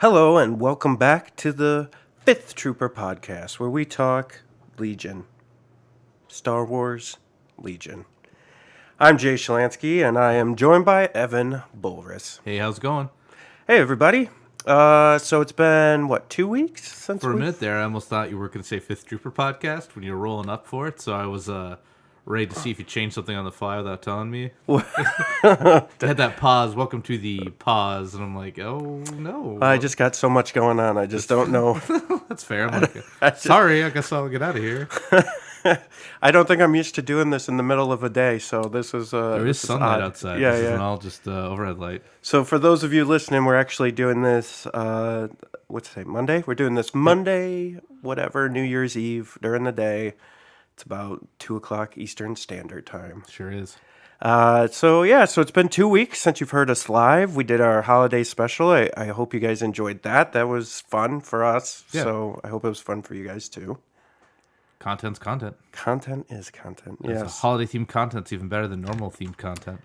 Hello, and welcome back to the Fifth Trooper podcast, where we talk Legion. Star Wars Legion. I'm Jay Shalansky, and I am joined by Evan Bulris. Hey, how's it going? Hey, everybody. So it's been, 2 weeks since For a minute there, I almost thought you were going to say Fifth Trooper podcast when you were rolling up for it, so I was ready to see if you changed something on the fly without telling me. I had that pause, welcome to the pause, and I'm like, oh, no. I just got so much going on, I just don't know. That's fair. I'm like, sorry, I guess I'll get out of here. I don't think I'm used to doing this in the middle of a day, so this is There is sunlight outside. Yeah, this yeah. isn't all just overhead light. So for those of you listening, we're actually doing this, what's today, Monday? We're doing this Monday, New Year's Eve during the day. It's about 2 o'clock Eastern Standard Time. Sure is. So it's been 2 weeks since you've heard us live. We did our holiday special. I hope you guys enjoyed that. That was fun for us. Yeah. So I hope it was fun for you guys too. Content's content. Content is content. Yes. Yes. Holiday-themed content's even better than normal-themed content.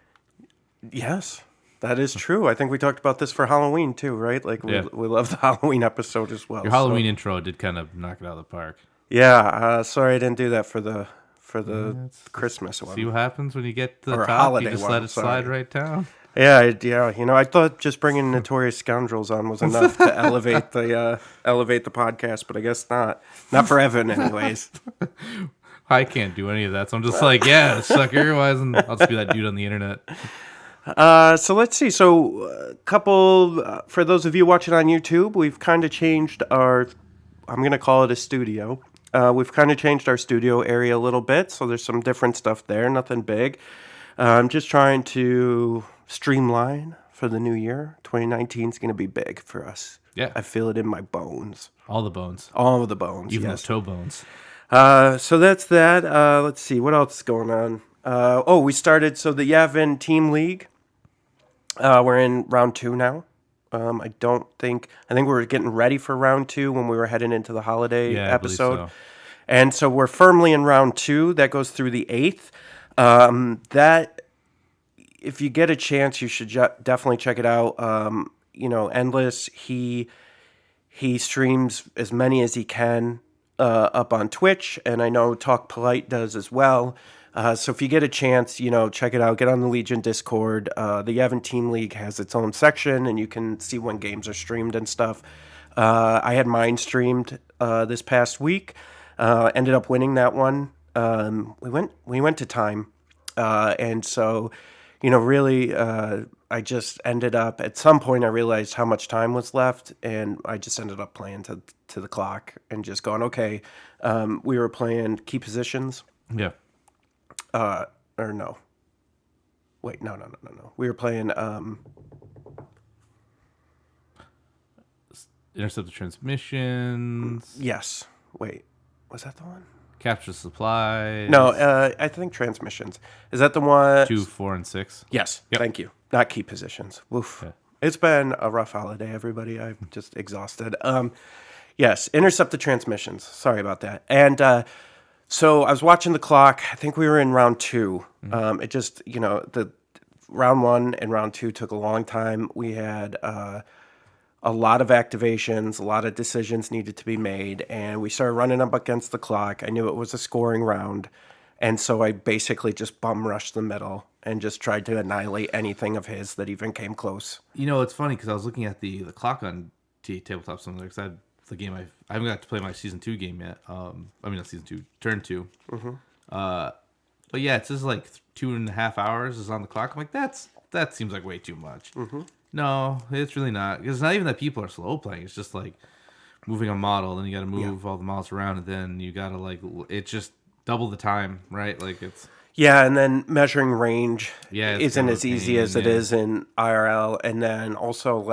Yes. That is true. I think we talked about this for Halloween too, right? Like we love the Halloween episode as well. Your Halloween intro did kind of knock it out of the park. Yeah, sorry I didn't do that for the Christmas one. See what happens when you get to the Or a top, holiday you just one, let it slide sorry. right down. Yeah. I thought just bringing Notorious Scoundrels on was enough to elevate the podcast, but I guess not. Not for Evan, anyways. I can't do any of that, so I'm just like, yeah, sucker. Why isn't I'll just be that dude on the internet? So let's see. So, for those of you watching on YouTube, we've kind of changed I'm going to call it a studio. We've kind of changed our studio area a little bit, so there's some different stuff there, nothing big. I'm just trying to streamline for the new year. 2019 is going to be big for us. Yeah. I feel it in my bones. All the bones. All of the bones, Even yes. the toe bones. So that's that. Let's see. What else is going on? We started, so the Yavin Team League. We're in round 2 now. I think we were getting ready for round 2 when we were heading into the holiday episode. So. And so we're firmly in round 2. That goes through the 8th. That, if you get a chance, you should definitely check it out. Endless, he streams as many as he can up on Twitch, and I know Talk Polite does as well. So if you get a chance, check it out. Get on the Legion Discord. The Yavin Team League has its own section, and you can see when games are streamed and stuff. I had mine streamed this past week. Ended up winning that one. We went to time, and so really, I just ended up at some point. I realized how much time was left, and I just ended up playing to the clock and just going, okay. We were playing key positions. Yeah. Or no. Wait, no. We were playing Intercept the transmissions. yes. Wait. Was that the one? Capture supplies. No, I think transmissions. Is that the one? 2, 4, and 6. Yes. Yep. Thank you. Not key positions. Oof. Okay. It's been a rough holiday, everybody. I'm just exhausted. Yes, intercept the transmissions. Sorry about that. And so I was watching the clock. I think we were in round 2. It just, the round 1 and round 2 took a long time. We had a lot of activations, a lot of decisions needed to be made, and we started running up against the clock. I knew it was a scoring round, and so I basically just bum rushed the middle and just tried to annihilate anything of his that even came close. It's funny because I was looking at the clock on Tabletop Simulator because the game I haven't got to play my season 2 game yet. Not season 2, turn 2. Mm-hmm. But yeah, it says like 2.5 hours is on the clock. I'm like, that seems like way too much. Mm-hmm. No, it's really not. Because it's not even that people are slow playing. It's just like moving a model, then you got to move all the models around, and then you got to it's just double the time, right? Like it's. Yeah, and then measuring range isn't isn't as easy as it is in IRL, and then also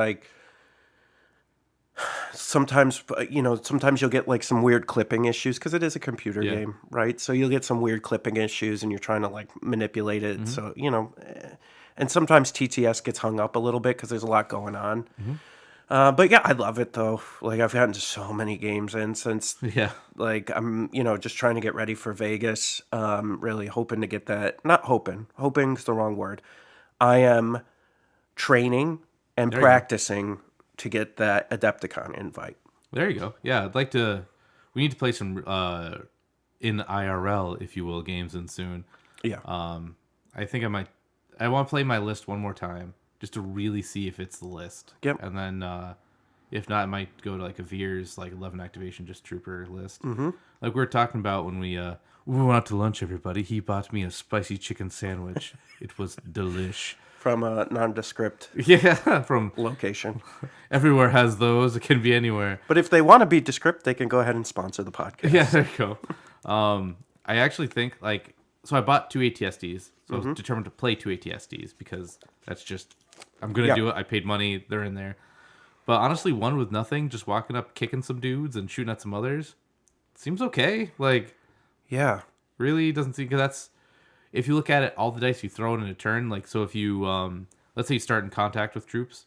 sometimes you'll get like some weird clipping issues because it is a computer game, right? So you'll get some weird clipping issues, and you're trying to manipulate it. Mm-hmm. So and sometimes TTS gets hung up a little bit because there's a lot going on. Mm-hmm. But yeah, I love it though. Like I've gotten to so many games in since. Yeah. Like I'm, just trying to get ready for Vegas. Really hoping to get that. Not hoping. Hoping's the wrong word. I am training and practicing to get that Adepticon invite. There you go. Yeah, I'd like to. We need to play some in IRL, if you will, games in soon. Yeah. I think I might. I want to play my list one more time just to really see if it's the list. Yep. And then if not, I might go to like a Veer's like 11 activation just trooper list. Mm-hmm. Like we were talking about when we went out to lunch. Everybody, he bought me a spicy chicken sandwich. It was delish. From a nondescript Yeah, from location. everywhere has those. It can be anywhere. But if they want to be descript, they can go ahead and sponsor the podcast. Yeah, there you go. I actually think like so. I bought 2 ATSDs, so I was determined to play 2 ATSDs because that's just I'm gonna do it. I paid money; they're in there. But honestly, one with nothing, just walking up, kicking some dudes and shooting at some others, seems okay. Like, Yeah. really doesn't seem because that's if you look at it, all the dice you throw in a turn. Like, so if you let's say you start in contact with troops,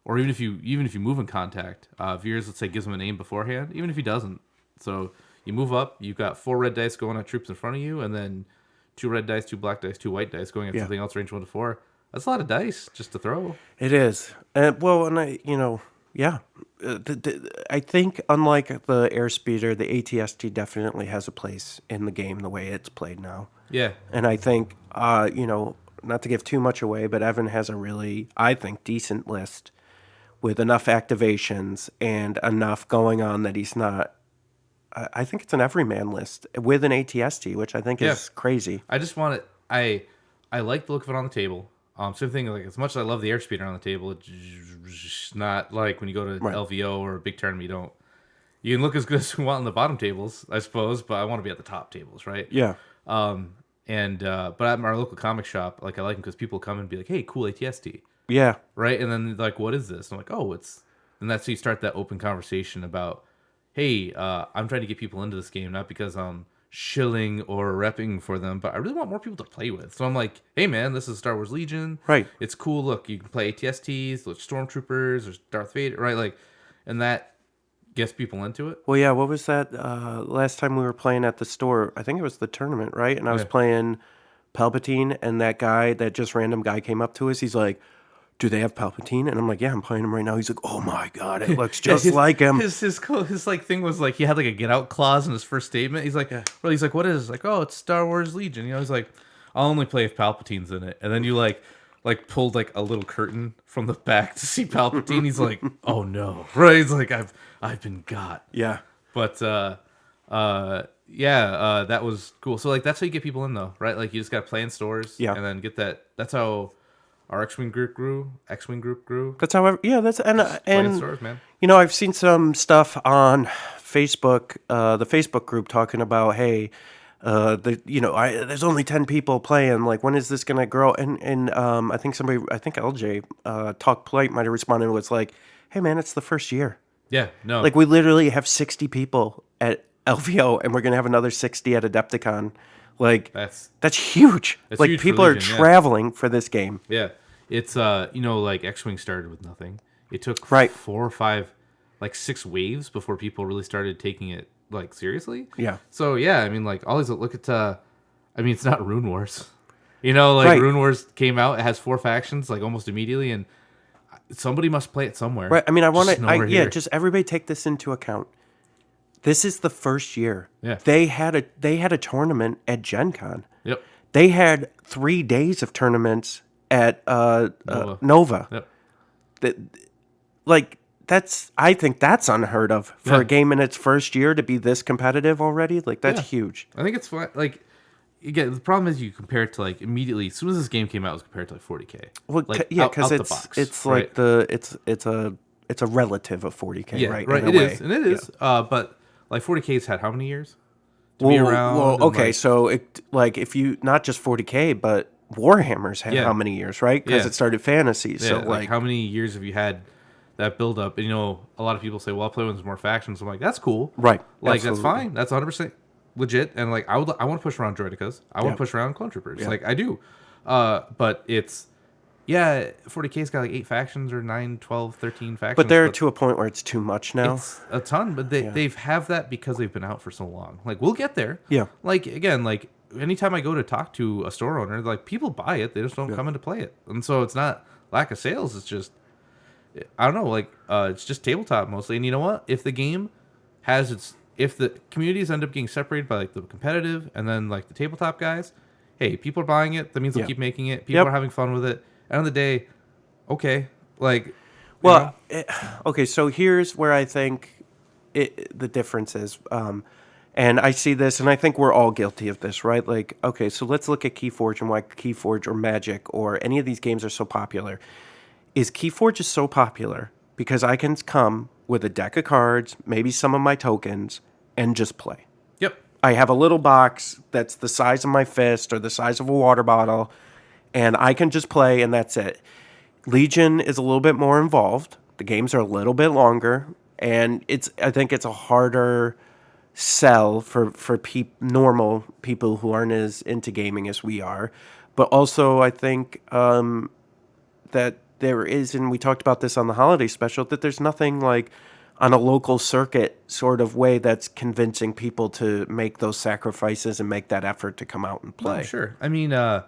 or even if you move in contact, Veers let's say gives him an aim beforehand, even if he doesn't. So you move up, you've got 4 red dice going at troops in front of you, and then 2 red dice, 2 black dice, 2 white dice going at something else range 1 to 4. That's a lot of dice just to throw. It is. Well, and yeah. I think unlike the airspeeder, the ATST definitely has a place in the game the way it's played now. Yeah. And I think, not to give too much away, but Evan has a really, I think, decent list with enough activations and enough going on that he's not. I think it's an everyman list with an ATST, which I think is crazy. I just want it. I like the look of it on the table. Same thing. Like as much as I love the airspeeder on the table, it's not like when you go to LVO or a big tournament. You can look as good as you want on the bottom tables, I suppose, but I want to be at the top tables, right? Yeah. But at our local comic shop, like I like them because people come and be like, "Hey, cool ATST," Yeah. right? And then like, "What is this?" And I'm like, "Oh, it's." And that's how you start that open conversation about, "Hey, I'm trying to get people into this game not because I'm shilling or repping for them, but I really want more people to play with." So I'm like, "Hey, man, this is Star Wars Legion. Right. It's cool. Look, you can play ATSTs, there's Stormtroopers, there's Darth Vader, right? Like, and that gets people into it." Well, yeah, what was that last time we were playing at the store? I think it was the tournament, right? And I was playing Palpatine, and that random guy came up to us. He's like, "Do they have Palpatine?" And I'm like, "Yeah, I'm playing him right now." He's like, "Oh my god, it looks just like him." His like thing was like he had like a get out clause in his first statement. He's like, well, he's like, "What is it?" Like, "Oh, it's Star Wars Legion." He's like, "I'll only play if Palpatine's in it." And then you like pulled like a little curtain from the back to see Palpatine. He's like, "Oh no!" Right? He's like, "I've been got." Yeah. But that was cool. So like that's how you get people in though, right? Like you just got to play in stores, and then get that. That's how our X-Wing group grew. That's how. That's Play in and stores, man. I've seen some stuff on Facebook, the Facebook group talking about, hey, there's only 10 people playing. Like, when is this gonna grow? And I think LJ Talk Polite might have responded and was like, "Hey, man, it's the first year. Yeah, no. Like, we literally have 60 people at LVO, and we're gonna have another 60 at Adepticon. Like, that's huge. That's like, huge people for are Legion, traveling for this game. Yeah, it's like X-Wing started with nothing. It took 4 or 5, like 6 waves before people really started taking it like seriously. Yeah. So yeah, I mean, like always look at. It's not Rune Wars. Rune Wars came out. It has 4 factions like almost immediately, and somebody must play it somewhere. Right. I mean, Just just everybody take this into account. This is the first year. Yeah. They had a tournament at Gen Con. Yep. They had 3 days of tournaments at Nova. Yep. I think that's unheard of for a game in its first year to be this competitive already. Like, that's huge. I think it's fine. Like, again, the problem is you compare it to like immediately as soon as this game came out, it was compared to like 40K. Well, like, because the box, it's right? like it's a relative of 40K, right? Right. In a way. Is, and it is. But like 40K's had how many years to well, be around? Well, okay, so if you not just 40K, but Warhammer's had how many years, right? Because it started fantasy. Yeah, So like how many years have you had that build up? And a lot of people say, "Well, I'll play when there's more factions." I'm like, that's cool, right? Like Absolutely. that's fine. That's 100% legit. And like I want to push around Droidicas. I want to push around Clone Troopers. Like I do. But it's 40K's got like 8 factions or 9, 12, 13 factions. But they're to a point where it's too much now. It's a ton, but they've have that because they've been out for so long. Like we'll get there. Yeah. Like again, like anytime I go to talk to a store owner, like people buy it, they just don't come in to play it. And so it's not lack of sales, it's just I don't know, like it's just tabletop mostly. And you know what? If the game has its, if the communities end up getting separated by like the competitive and then like the tabletop guys, hey, people are buying it. That means they'll Yeah. keep making it. People are Yep. having fun with it. End of the day, okay, like you know, Well, okay, so here's where I think the difference is. And I see this, and I think we're all guilty of this, right? Like, okay, so let's look at Keyforge and why Keyforge or Magic or any of these games are so popular. Is Keyforge is so popular because I can come with a deck of cards, maybe some of my tokens, and just play. yep, I have a little box that's the size of my fist or the size of a water bottle, and I can just play, and that's it. Legion is a little bit more involved. The games are a little bit longer, and I think it's a harder sell for normal people who aren't as into gaming as we are. But also, I think that there is, and we talked about this on the holiday special, that there's nothing like on a local circuit sort of way that's convincing people to make those sacrifices and make that effort to come out and no, play. sure. I mean the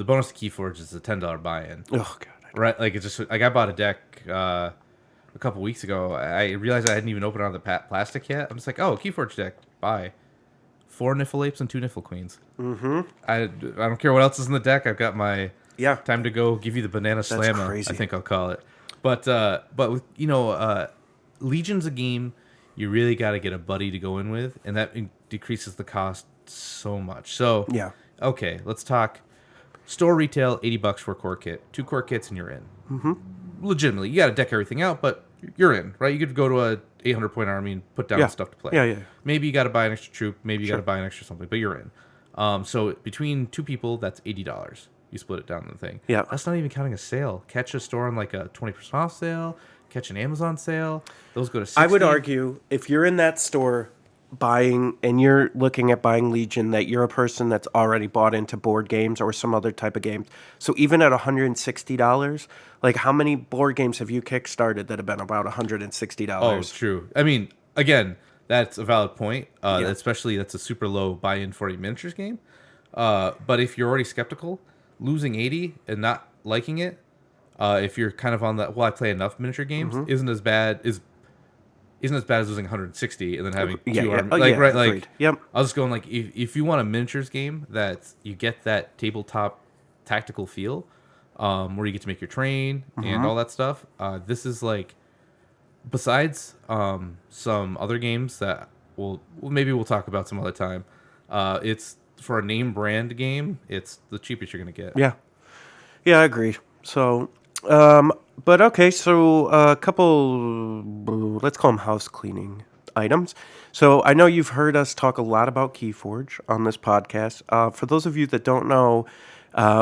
bonus to Keyforge is a $10 buy-in, Oh God, right? Like it's just like I bought a deck a couple weeks ago. I realized I hadn't even opened on the plastic yet. I'm just like, oh, Keyforge deck, buy 4 Niffle Apes and 2 Niffle Queens. Mm-hmm. I don't care what else is in the deck. I've got my yeah, time to go give you the banana slammer. crazy. I think I'll call it. But with Legion's a game you really got to get a buddy to go in with, and that decreases the cost so much. So yeah. okay, let's talk store retail. $80 for a core kit, 2 core kits, and you're in. Mm-hmm. Legitimately, you got to deck everything out, but you're in, right? You could go to a 800-point army and put down Yeah. stuff to play. Yeah. Maybe you got to buy an extra troop. Maybe you got to buy an extra something, but you're in. So between 2 people, that's $80. You split it down the thing. Yeah. That's not even counting a sale. Catch a store on like a 20% off sale. Catch an Amazon sale. Those go to 60. I would argue if you're in that store buying and you're looking at buying Legion, that you're a person that's already bought into board games or some other type of games. So even at $160, like how many board games have you kickstarted that have been about $160? Oh, true. I mean, again, that's a valid point. Yeah. Especially that's a super low buy-in for a miniatures game. But if you're already skeptical, losing 80 and not liking it, if you're kind of on the I play enough miniature games, isn't as bad as losing 160 and then having Yeah, two yeah. armies. Oh, Like yeah, right, like agreed. Yep. I was just going like if you want a miniatures game that you get that tabletop tactical feel, where you get to make your train and all that stuff. This is like besides some other games that we'll talk about some other time. It's for a name brand game. It's the cheapest you're gonna get. Yeah. Yeah, I agree. So, but okay, so a couple, let's call them house cleaning items. So I know you've heard us talk a lot about Keyforge on this podcast. For those of you that don't know,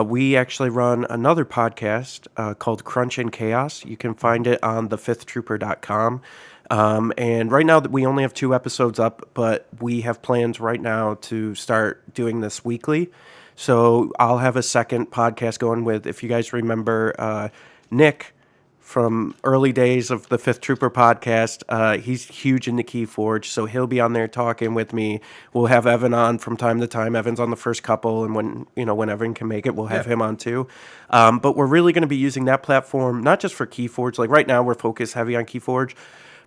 we actually run another podcast called Crunch and Chaos. You can find it on thefifthtrooper.com. And right now we only have 2 episodes up, but we have plans right now to start doing this weekly. So I'll have a second podcast going with, if you guys remember, Nick from early days of the Fifth Trooper podcast. He's huge into Keyforge, so he'll be on there talking with me. We'll have Evan on from time to time. Evan's on the first couple, and when Evan can make it, we'll have him on too. But we're really going to be using that platform not just for Keyforge. Like right now, we're focused heavy on Keyforge,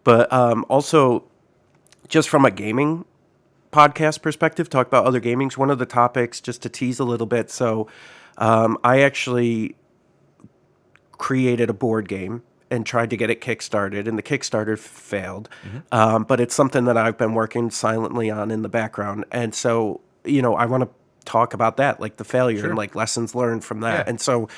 but also just from a gaming podcast perspective, talk about other gamings. One of the topics, just to tease a little bit. So, I actually created a board game and tried to get it kickstarted, and the Kickstarter failed. But it's something that I've been working silently on in the background, and so I want to talk about that, like the failure and like lessons learned from that. Yeah. And so,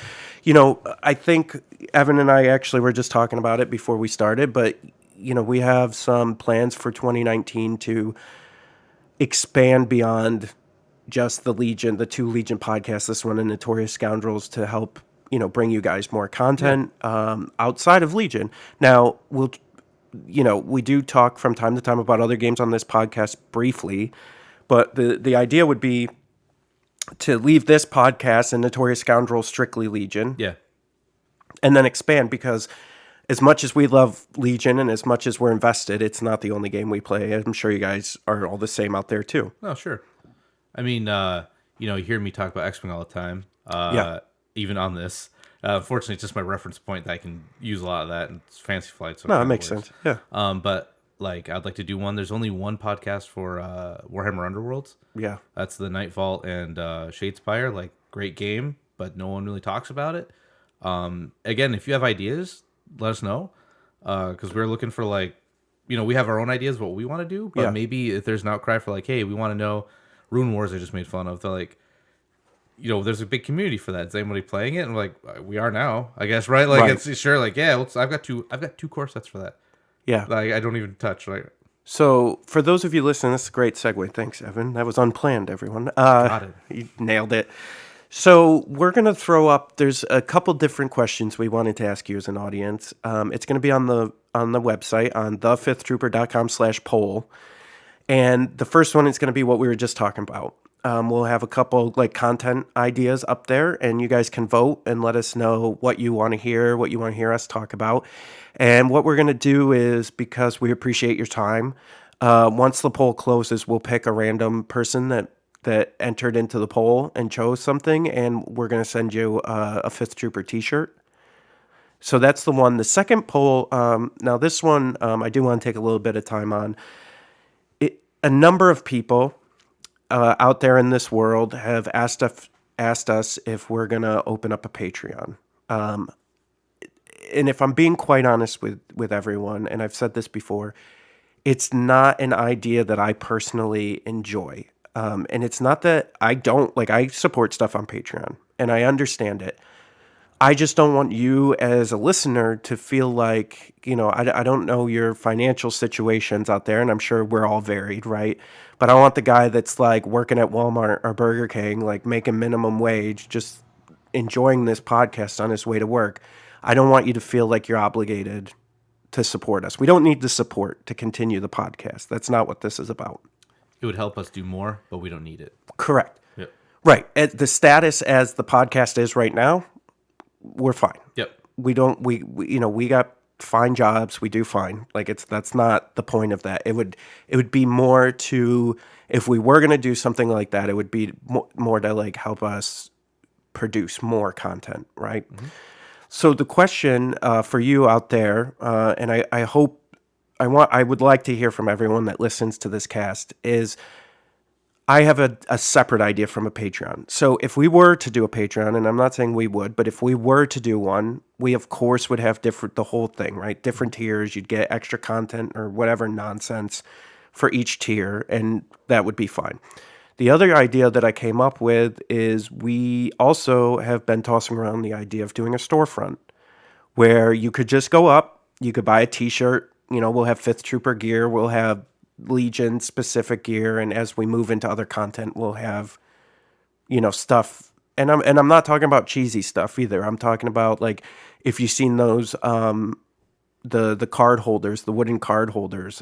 I think Evan and I actually were just talking about it before we started, but we have some plans for 2019 to expand beyond just the Legion, the 2 Legion podcasts, this one and Notorious Scoundrels, to help, bring you guys more content outside of Legion. Now, we do talk from time to time about other games on this podcast briefly, but the idea would be to leave this podcast and Notorious Scoundrels strictly Legion. Yeah. And then expand, because as much as we love Legion and as much as we're invested, it's not the only game we play. I'm sure you guys are all the same out there too. Oh, sure. I mean, you hear me talk about X-Wing all the time. Yeah. Even on this. Unfortunately, it's just my reference point that I can use a lot of that, and it's Fantasy Flight, so it No, it kind of makes works. sense. Yeah. But like, I'd like to do one. There's only one podcast for Warhammer Underworlds. Yeah. That's the Night Vault and Shadespire. Like, great game, but no one really talks about it. Again, if you have ideas, let us know. Because we're looking for like, we have our own ideas what we want to do, but Yeah. maybe if there's an outcry for like, hey, we want to know Rune Wars I just made fun of. They're like, there's a big community for that. Is anybody playing it? And we're like, we are now, I guess, right? Like, Right. it's sure, like, yeah, I've got two core sets for that. Yeah. Like, I don't even touch. Right? So, for those of you listening, this is a great segue. Thanks, Evan. That was unplanned, everyone. Got it. You nailed it. So, we're going to throw up, there's a couple different questions we wanted to ask you as an audience. It's going to be on the website, on thefifthtrooper.com/poll. And the first one is going to be what we were just talking about. We'll have a couple like content ideas up there, and you guys can vote and let us know what you want to hear, what you want to hear us talk about. And what we're going to do is, because we appreciate your time, once the poll closes, we'll pick a random person that entered into the poll and chose something, and we're going to send you a Fifth Trooper T-shirt. So that's the one. The second poll, now this one I do want to take a little bit of time on. A number of people out there in this world have asked us if we're going to open up a Patreon. And if I'm being quite honest with everyone, and I've said this before, it's not an idea that I personally enjoy. And it's not that I don't, like, I support stuff on Patreon, and I understand it. I just don't want you as a listener to feel like, I don't know your financial situations out there, and I'm sure we're all varied, right? But I want the guy that's like working at Walmart or Burger King, like making minimum wage, just enjoying this podcast on his way to work. I don't want you to feel like you're obligated to support us. We don't need the support to continue the podcast. That's not what this is about. It would help us do more, but we don't need it. Correct. Yep. Right. At the status as the podcast is right now, we're fine. Yep. We don't, we got fine jobs. We do fine. Like that's not the point of that. It would be more to, if we were going to do something like that, it would be more to like help us produce more content. Right. Mm-hmm. So the question for you out there, and I hope, I would like to hear from everyone that listens to this cast is, I have a separate idea from a Patreon. So if we were to do a Patreon, and I'm not saying we would, but if we were to do one, we of course would have the whole thing, right? Different tiers, you'd get extra content or whatever nonsense for each tier, and that would be fine. The other idea that I came up with is we also have been tossing around the idea of doing a storefront where you could just go up, you could buy a t-shirt, we'll have Fifth Trooper gear, we'll have Legion specific gear, and as we move into other content, we'll have, stuff. And I'm not talking about cheesy stuff either. I'm talking about like if you've seen those the card holders, the wooden card holders,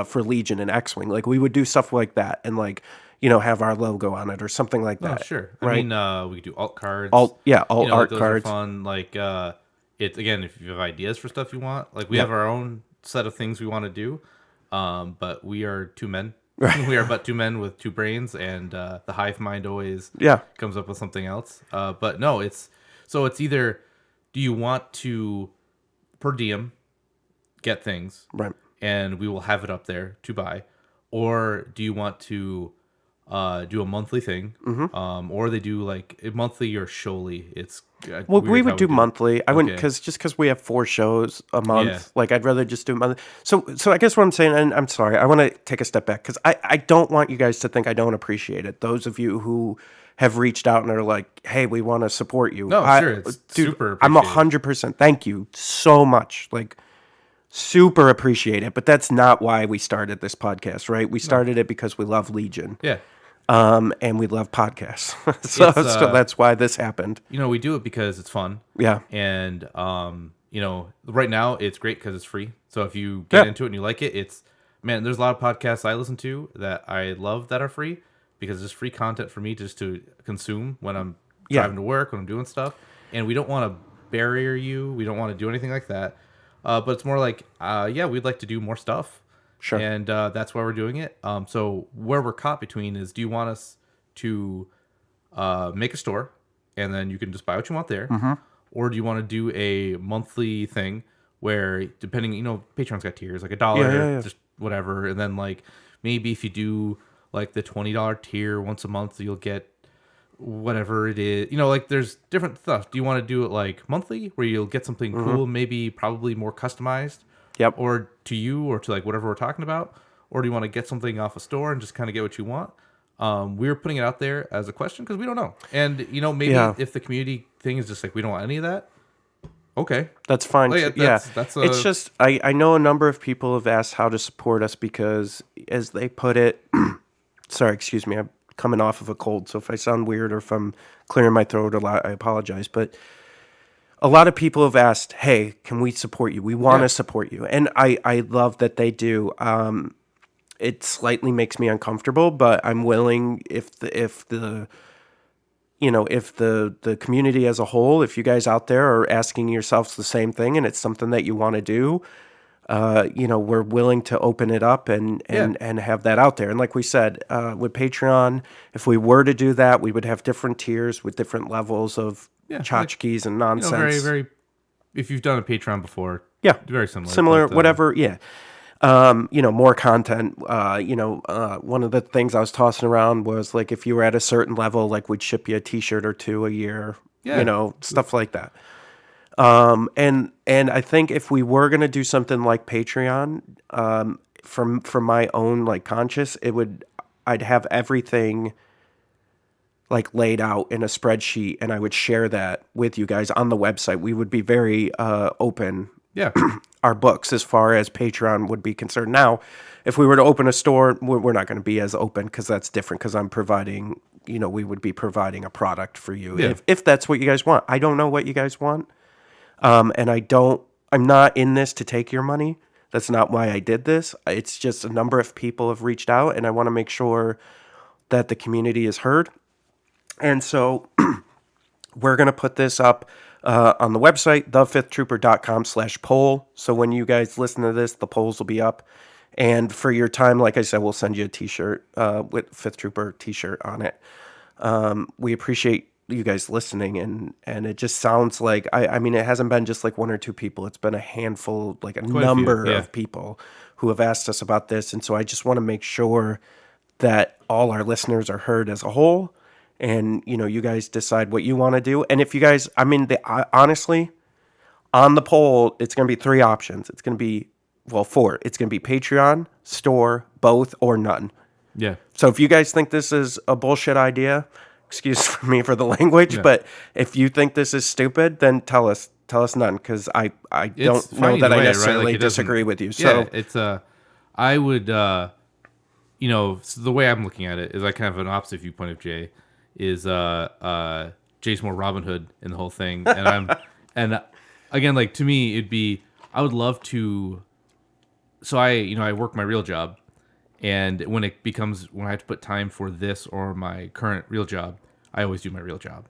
for Legion and X-Wing. Like we would do stuff like that, and like have our logo on it or something like that. Oh, sure. Right? I mean, we could do alt cards. Alt art those cards. Are fun. Like it again, if you have ideas for stuff you want, like we have our own set of things we want to do. But we are two men. Right. We are but two men with two brains, and the hive mind always comes up with something else. But no, it's either do you want to per diem get things, right, and we will have it up there to buy, or do you want to do a monthly thing, or they do like a monthly or showly. It's we would do monthly. I wouldn't because we have 4 shows a month. Yeah. Like I'd rather just do monthly. So I guess what I'm saying, and I'm sorry, I want to take a step back because I don't want you guys to think I don't appreciate it. Those of you who have reached out and are like, hey, we want to support you. No, sure, it's super. I'm 100%. Thank you so much. Like. Super appreciate it, but that's not why we started this podcast, right? We started it because we love Legion. Yeah. And we love podcasts. so that's why this happened. We do it because it's fun. Yeah. And, right now it's great because it's free. So if you get into it and you like it, there's a lot of podcasts I listen to that I love that are free because it's free content for me just to consume when I'm driving to work, when I'm doing stuff. And we don't want to barrier you. We don't want to do anything like that. But it's more like, we'd like to do more stuff. Sure. And that's why we're doing it. So where we're caught between is, do you want us to make a store and then you can just buy what you want there? Mm-hmm. or do you want to do a monthly thing where, depending, Patreon's got tiers like a Yeah, dollar, yeah, yeah. just whatever, and then like maybe if you do like the $20 tier once a month, you'll get whatever it is. Like there's different stuff. Do you want to do it like monthly where you'll get something cool, maybe probably more customized, Yep. or to you or to like whatever we're talking about, or do you want to get something off a store and just kind of get what you want? We were putting it out there as a question because we don't know, and maybe Yeah. if the community thing is just like we don't want any of that, okay, That's fine like too. Yeah. that's It's a just I know a number of people have asked how to support us because as they put it, sorry, excuse me, I'm coming off of a cold, so if I sound weird or if I'm clearing my throat a lot, I apologize. But a lot of people have asked, "Hey, can we support you? We want yeah to support you," and I love that they do. It slightly makes me uncomfortable, but I'm willing if the community as a whole, if you guys out there are asking yourselves the same thing and it's something that you want to do, we're willing to open it up and yeah and have that out there. And like we said, with Patreon, if we were to do that, we would have different tiers with different levels of yeah like tchotchkes and very nonsense. very if you've done a Patreon before, Yeah, very similar, similar, but whatever. Yeah. More content. One of the things I was tossing around was like if you were at a certain level, like we'd ship you a T-shirt or two a year. yeah Stuff like that. And I think if we were gonna do something like Patreon, from my own like conscious, I'd have everything like laid out in a spreadsheet, and I would share that with you guys on the website. We would be very open yeah our books as far as Patreon would be concerned. Now, if we were to open a store, we're not going to be as open because that's different because I'm providing, we would be providing a product for you yeah if that's what you guys want. I don't know what you guys want. And I'm not in this to take your money. That's not why I did this. It's just a number of people have reached out and I want to make sure that the community is heard. And so we're going to put this up on the website, thefifthtrooper.com/poll. So when you guys listen to this, the polls will be up. And for your time, like I said, we'll send you a T-shirt with Fifth Trooper T-shirt on it. We appreciate you guys listening, and it just sounds like I mean, it hasn't been just like one or two people. It's been a handful, like a quite a few, number yeah of people who have asked us about this. And so I just want to make sure that all our listeners are heard as a whole. And you guys decide what you want to do. And if you guys, I mean, honestly, on the poll, it's going to be three options. It's going to be, well, four. It's going to be Patreon, store, both, or none. yeah So if you guys think this is a bullshit idea, excuse me for the language, yeah but if you think this is stupid, then tell us none, because I it's don't know fine that either I way, right? necessarily Like it doesn't. disagree with you. Yeah, So it's I would so the way I'm looking at it is I kind of have an opposite viewpoint of Jay. Is Jay's more Robin Hood in the whole thing, and and again, like to me, it'd be I would love to. So I work my real job, and when I have to put time for this or my current real job, I always do my real job.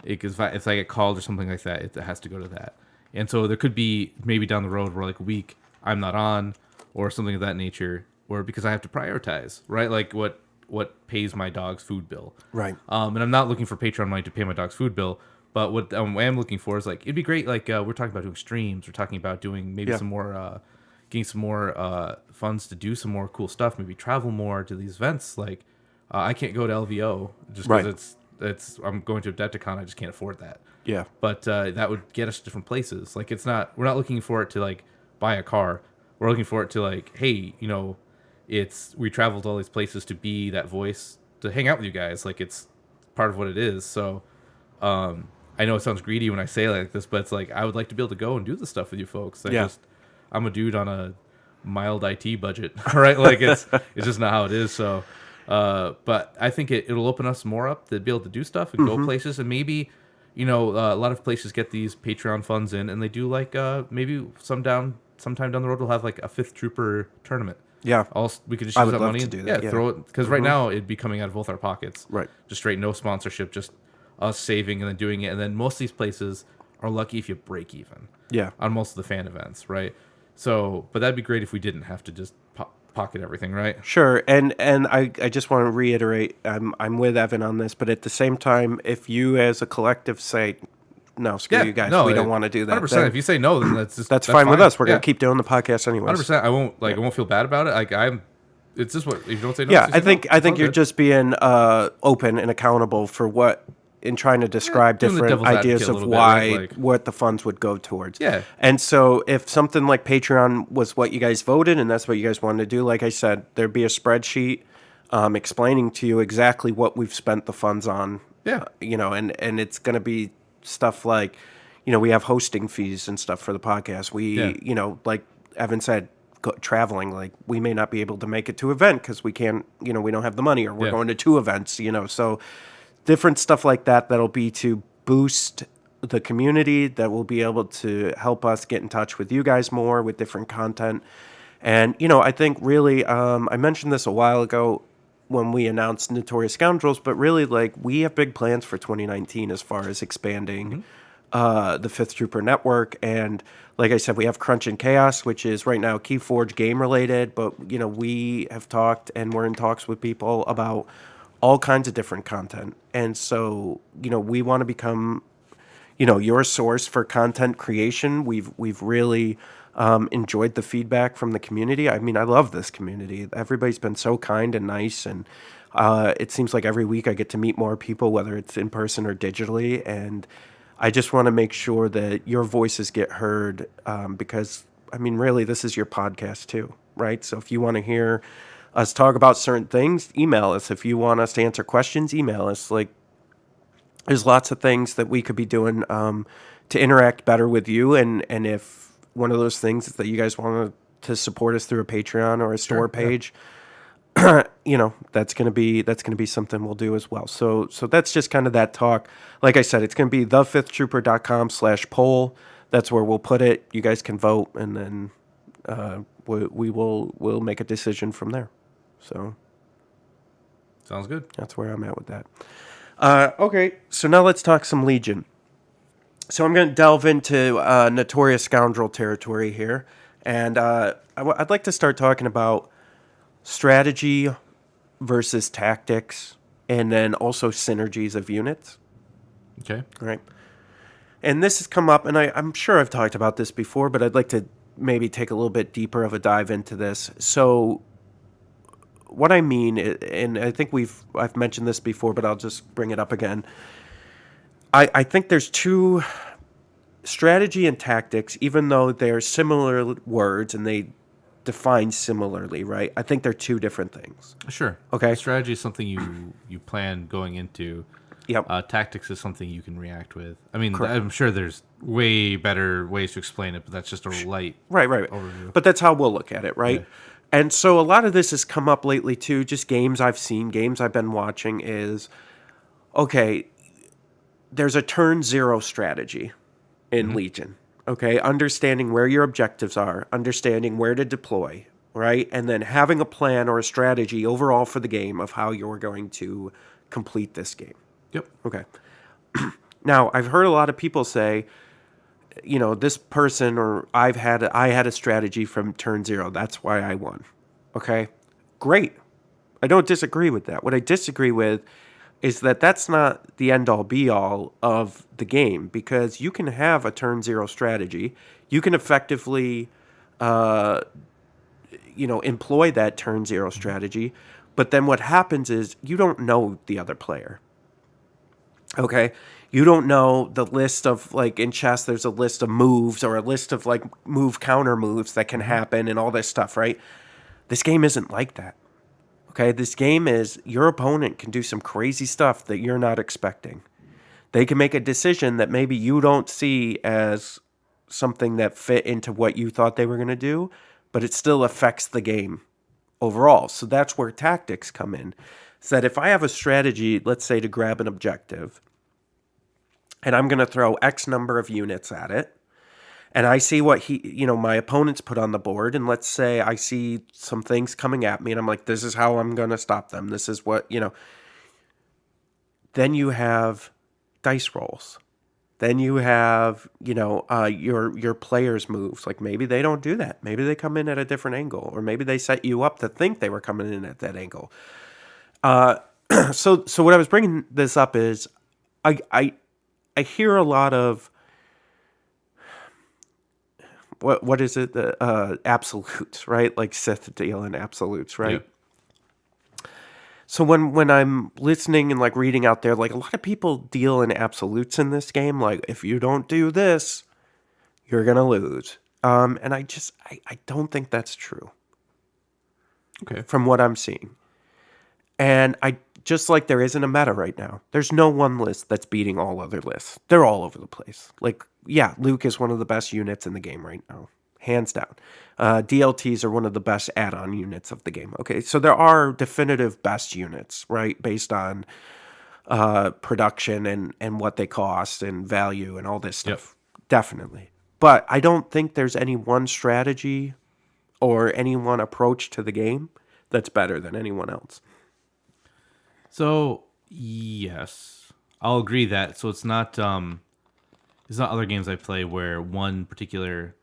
Because if I get called or something like that, it has to go to that. And so there could be maybe down the road where like a week I'm not on or something of that nature, or because I have to prioritize, right? Like what pays my dog's food bill. right, And I'm not looking for Patreon money to pay my dog's food bill, but what I am looking for is like it'd be great. Like we're talking about doing streams, we're talking about doing maybe yeah, some more, getting some more funds to do some more cool stuff. Maybe travel more to these events. Like I can't go to LVO just because right, it's I'm going to Adepticon. I just can't afford that. yeah, But that would get us to different places. Like we're not looking for it to like buy a car. We're looking for it to like, hey, we traveled to all these places to be that voice to hang out with you guys. Like it's part of what it is. So I know it sounds greedy when I say it like this, but it's like I would like to be able to go and do this stuff with you folks. yeah, I'm a dude on a mild IT budget, all right? Like it's just not how it is. So, but I think it'll open us more up to be able to do stuff and go places, and maybe a lot of places get these Patreon funds in, and they do like maybe sometime down the road we'll have like a Fifth Trooper tournament. yeah. We could just I use would that love money to and do that, yeah. throw it because right now it'd be coming out of both our pockets, Right. just straight no sponsorship, just us saving and then doing it, and then most of these places are lucky if you break even Yeah. on most of the fan events, right? So, but that'd be great if we didn't have to just pocket everything, right? Sure, and I just want to reiterate, I'm with Evan on this, but at the same time, if you as a collective say, no, screw Yeah, you guys. no, We don't want to do that. 100%. If you say no, then That's fine with us. We're Yeah, gonna keep doing the podcast anyways. 100%. I won't feel bad about it. Like I'm, it's just what if you don't say no, Yeah, just I say no. think I It's all think you're good. just being open and accountable for what in trying to Yeah, describe doing the different devil's advocate ideas a of little bit, right? why Like, what the funds would go towards. yeah, And so if something like Patreon was what you guys voted and that's what you guys wanted to do, like I said, there'd be a spreadsheet explaining to you exactly what we've spent the funds on. yeah, And it's going to be stuff like, we have hosting fees and stuff for the podcast. yeah, Like Evan said, traveling, like we may not be able to make it to event because we can't, we don't have the money, or we're yeah. going to two events, so different stuff like that that'll be to boost the community, that will be able to help us get in touch with you guys more with different content. And I think really, I mentioned this a while ago when we announced Notorious Scoundrels, but really, like, we have big plans for 2019 as far as expanding the Fifth Trooper network. And like I said, we have Crunch and Chaos, which is right now Keyforge game related, but we have talked and we're in talks with people about all kinds of different content. And so, we want to become, your source for content creation. We've really enjoyed the feedback from the community. I mean, I love this community. Everybody's been so kind and nice, and it seems like every week I get to meet more people, whether it's in person or digitally. And I just want to make sure that your voices get heard, because, I mean, really, this is your podcast too, right? So if you want to hear us talk about certain things, email us. If you want us to answer questions, email us. Like, there's lots of things that we could be doing to interact better with you. And if one of those things is that you guys want to support us through a Patreon or a store Sure, yeah. page, that's gonna be something we'll do as well. So that's just kind of that talk. Like I said, it's gonna be thefifthtrooper.com/poll. That's where we'll put it. You guys can vote, and then we'll make a decision from there. So Sounds good. that's where I'm at with that. Okay, so now let's talk some Legion. So I'm going to delve into Notorious Scoundrel territory here, and I'd like to start talking about strategy versus tactics, and then also synergies of units. Okay. All right. And this has come up, and I'm sure I've talked about this before, but I'd like to maybe take a little bit deeper of a dive into this. So what I mean, and I think I've mentioned this before, but I'll just bring it up again. I think there's two, strategy and tactics, even though they're similar words and they define similarly, right? I think they're two different things. Sure. Okay. Strategy is something you plan going into. Yep. Tactics is something you can react with. I mean, Correct. I'm sure there's way better ways to explain it, but that's just a light Right. overview. But that's how we'll look at it, right? Yeah. And so a lot of this has come up lately too, just games I've seen, games I've been watching is, okay, there's a turn zero strategy in Legion. Okay, understanding where your objectives are, understanding where to deploy, right? And then having a plan or a strategy overall for the game of how you're going to complete this game. Yep. Okay. Now, I've heard a lot of people say, this person, or I had a strategy from turn zero. That's why I won. Okay. Great. I don't disagree with that. What I disagree with is that that's not the end all be all of the game, because you can have a turn zero strategy. You can effectively, employ that turn zero strategy. But then what happens is you don't know the other player. Okay. You don't know the list of, like, in chess, there's a list of moves or a list of, like, move counter moves that can happen and all this stuff, right? This game isn't like that. Okay, this game is your opponent can do some crazy stuff that you're not expecting. They can make a decision that maybe you don't see as something that fit into what you thought they were going to do, but it still affects the game overall. So that's where tactics come in. So that if I have a strategy, let's say to grab an objective, and I'm going to throw X number of units at it, and I see what my opponent's put on the board, and let's say I see some things coming at me, and I'm like, this is how I'm going to stop them. This is what, Then you have dice rolls. Then you have, your players' moves. Like, maybe they don't do that. Maybe they come in at a different angle, or maybe they set you up to think they were coming in at that angle. So what I was bringing this up is, I I hear a lot of what is it? Absolutes, right? Like Sith deal in absolutes, Yeah. right? So when I'm listening and like reading out there, like a lot of people deal in absolutes in this game. Like if you don't do this, you're gonna lose. And I don't think that's true Okay. from what I'm seeing. And I just like there isn't a meta right now. There's no one list that's beating all other lists. They're all over the place. Like, yeah, Luke is one of the best units in the game right now, hands down. DLTs are one of the best add-on units of the game. Okay, so there are definitive best units, right, based on production and what they cost and value and all this Yep. stuff. Definitely. But I don't think there's any one strategy or any one approach to the game that's better than anyone else. So yes, I'll agree that. So it's not other games I play where one particular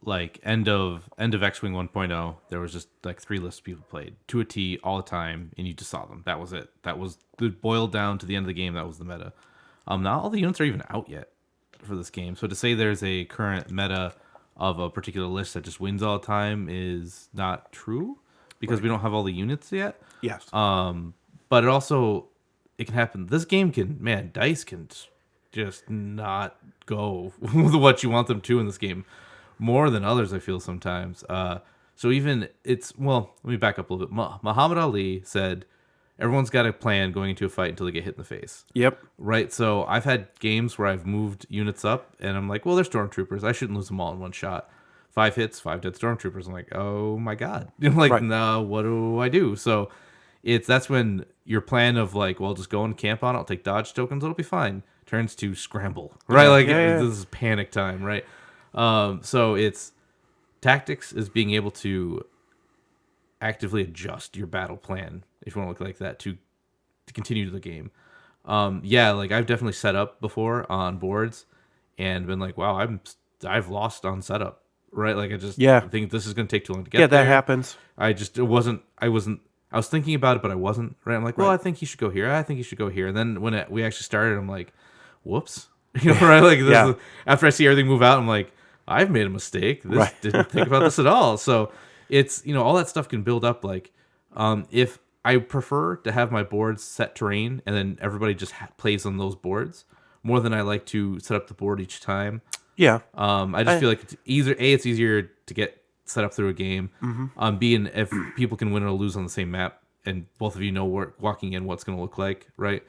like end of X-Wing 1.0, there was just like three lists people played to a T all the time, and you just saw them. That was it. That was it boiled down to the end of the game. That was the meta. Not all the units are even out yet for this game. So to say there's a current meta of a particular list that just wins all the time is not true because we don't have all the units yet. Yes. But it can happen. This game can, man, dice can just not go with what you want them to in this game more than others. I feel sometimes. So even let me back up a little bit. Muhammad Ali said everyone's got a plan going into a fight until they get hit in the face. Yep. Right. So I've had games where I've moved units up and I'm like, well, they're stormtroopers. I shouldn't lose them all in one shot. 5 hits, 5 dead stormtroopers. I'm like, oh my god. Like, Right. no, what do I do? So that's when your plan of like, well, just go and camp on it. I'll take dodge tokens. It'll be fine. Turns to scramble. Right. Yeah, Like yeah. this is panic time. Right. So it's tactics is being able to actively adjust your battle plan, if you want to look like that, to continue the game. Yeah, like I've definitely set up before on boards and been like, wow, I've lost on setup, right? Like I just Yeah. think this is going to take too long to get Yeah, there. that happens. I was thinking about it, but I wasn't, right? I'm like, well, Right. I think you should go here. I think you should go here. And then when we actually started, I'm like, whoops, right? Like this Yeah. is, after I see everything move out, I'm like, I've made a mistake. This Right. didn't think about this at all. So it's, all that stuff can build up. Like, if I prefer to have my boards set terrain and then everybody just plays on those boards more than I like to set up the board each time. Yeah. I just feel like it's easier to get set up through a game. B, and if people can win or lose on the same map, and both of you know walking in what's going to look like, right?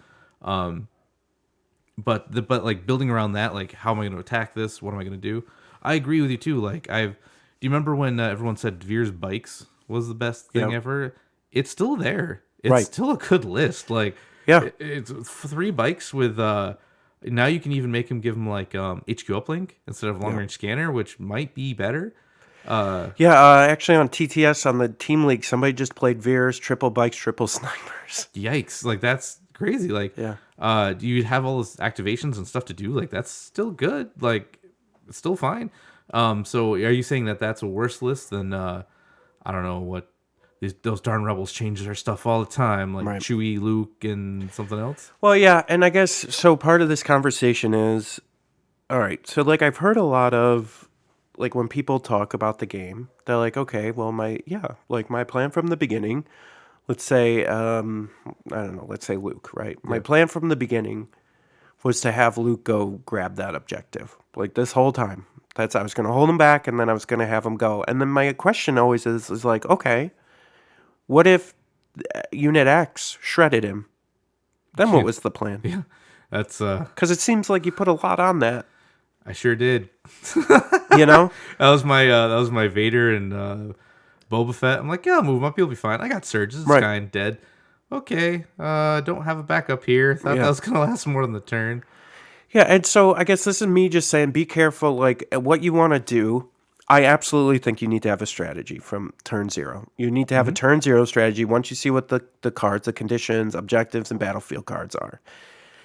But like building around that, like how am I going to attack this? What am I going to do? I agree with you too. Like do you remember when everyone said Veer's bikes was the best thing Yep. ever? It's still there. It's Right. still a good list. Like Yeah. it's 3 bikes with now you can even make him give him like HQ uplink instead of long range scanner, which might be better. Yeah, actually on TTS on the team league, somebody just played Veers, triple bikes, triple snipers. Yikes! Like that's crazy. Like, Yeah. You have all those activations and stuff to do. Like that's still good. Like it's still fine. So are you saying that that's a worse list than I don't know what those darn rebels change their stuff all the time, like Right. Chewie, Luke, and something else? Well, yeah, and I guess so part of this conversation is all right, so like I've heard a lot of like when people talk about the game, they're like, okay, well my plan from the beginning, let's say I don't know, let's say Luke, right? My plan from the beginning was to have Luke go grab that objective. Like this whole time. I was gonna hold him back and then I was gonna have him go. And then my question always is like, okay, what if Unit X shredded him? Then what was the plan? Yeah, that's Because it seems like you put a lot on that, I sure did. you know? That was my Vader and Boba Fett. I'm like, yeah, I'll move him up. He'll be fine. I got surges. This Right. guy dead. Okay. Don't have a backup here. Thought Yeah. that was gonna last more than the turn. Yeah, and so I guess this is me just saying be careful, like what you want to do. I absolutely think you need to have a strategy from turn zero. You need to have a turn zero strategy. Once you see what the cards, the conditions, objectives, and battlefield cards are,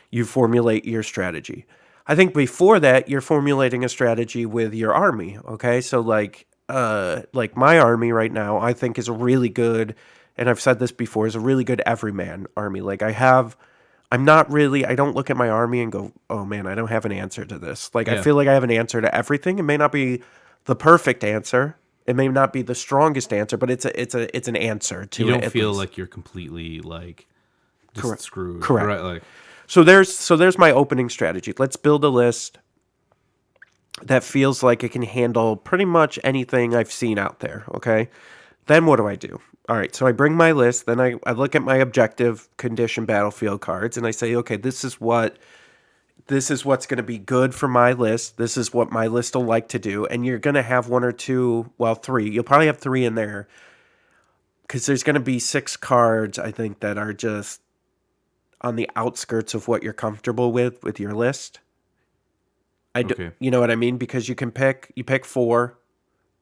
you formulate your strategy. I think before that, you're formulating a strategy with your army. Okay, so like my army right now, I think is a really good, and I've said this before, is a really good everyman army. Like I have I'm not really, I don't look at my army and go, oh man, I don't have an answer to this. Like, I Yeah. feel like I have an answer to everything. It may not be the perfect answer. It may not be the strongest answer, but it's an answer You to it don't at feel least. like you're completely like just Correct. screwed, Correct. right? Like, So there's my opening strategy. Let's build a list that feels like it can handle pretty much anything I've seen out there. Okay. Then what do I do? All right. So I bring my list. Then I look at my objective condition battlefield cards and I say, okay, this is what's going to be good for my list. This is what my list will like to do. And you're going to have one or two, well, three. You'll probably have three in there because there's going to be 6 cards, I think, that are just on the outskirts of what you're comfortable with your list. okay. You know what I mean? Because you pick 4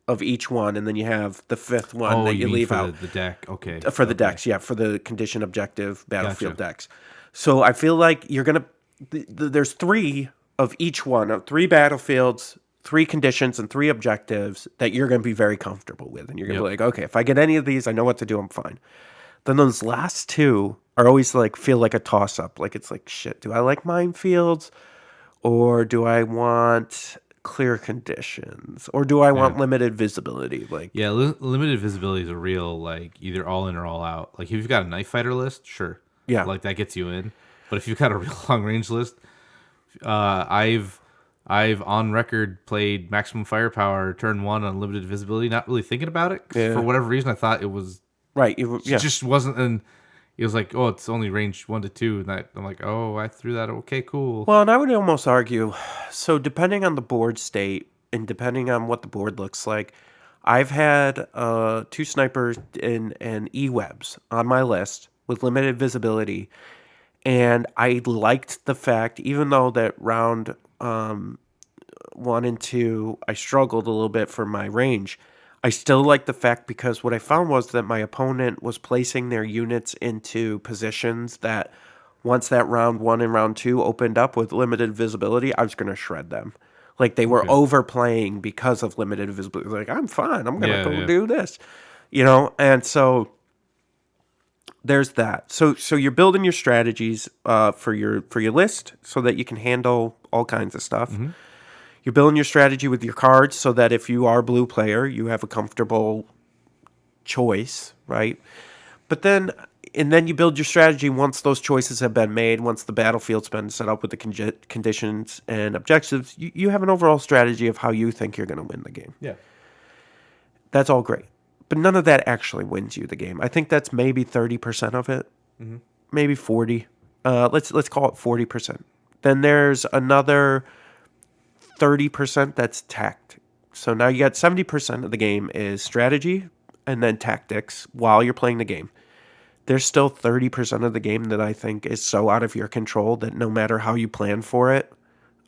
of each one, and then you have the 5th one Oh, that you you mean leave for out the deck? Okay. for the Okay. decks. Yeah, for the condition objective battlefield Gotcha. decks. So I feel like you're gonna. There's 3 of each one of 3 battlefields, 3 conditions, and 3 objectives that you're gonna be very comfortable with, and you're gonna be Yep. like, okay, if I get any of these, I know what to do. I'm fine. Then those last 2 are always like feel like a toss up. Like it's like shit. Do I like minefields? Or do I want clear conditions? Or do I Yeah. want limited visibility? Like, Yeah, limited visibility is a real like either all in or all out. Like if you've got a knife fighter list, sure, yeah. like that gets you in. But if you've got a real long range list, I've on record played maximum firepower turn 1 on limited visibility, not really thinking about it 'cause for Yeah. whatever reason I thought it was Right. it Yeah. just wasn't. And it was like, oh, it's only range 1 to 2, and I'm like, oh, I threw that. Okay, cool. Well, and I would almost argue so, depending on the board state and depending on what the board looks like, I've had 2 snipers and E-webs on my list with limited visibility. And I liked the fact, even though that round 1 and 2, I struggled a little bit for my range. I still like the fact because what I found was that my opponent was placing their units into positions that once that round 1 and round 2 opened up with limited visibility, I was going to shred them. Like they were Okay. overplaying because of limited visibility. Like, I'm fine. I'm going to Yeah, go yeah. do this. And so there's that. So you're building your strategies for your list so that you can handle all kinds of stuff. Mm-hmm. You're building your strategy with your cards so that if you are a blue player, you have a comfortable choice, right? But then you build your strategy once those choices have been made, once the battlefield's been set up with the conditions and objectives, you have an overall strategy of how you think you're going to win the game. Yeah. That's all great. But none of that actually wins you the game. I think that's maybe 30% of it, maybe 40. Let's call it 40%. Then there's another 30% that's tact. So now you got 70% of the game is strategy and then tactics while you're playing the game. There's still 30% of the game that I think is so out of your control that no matter how you plan for it,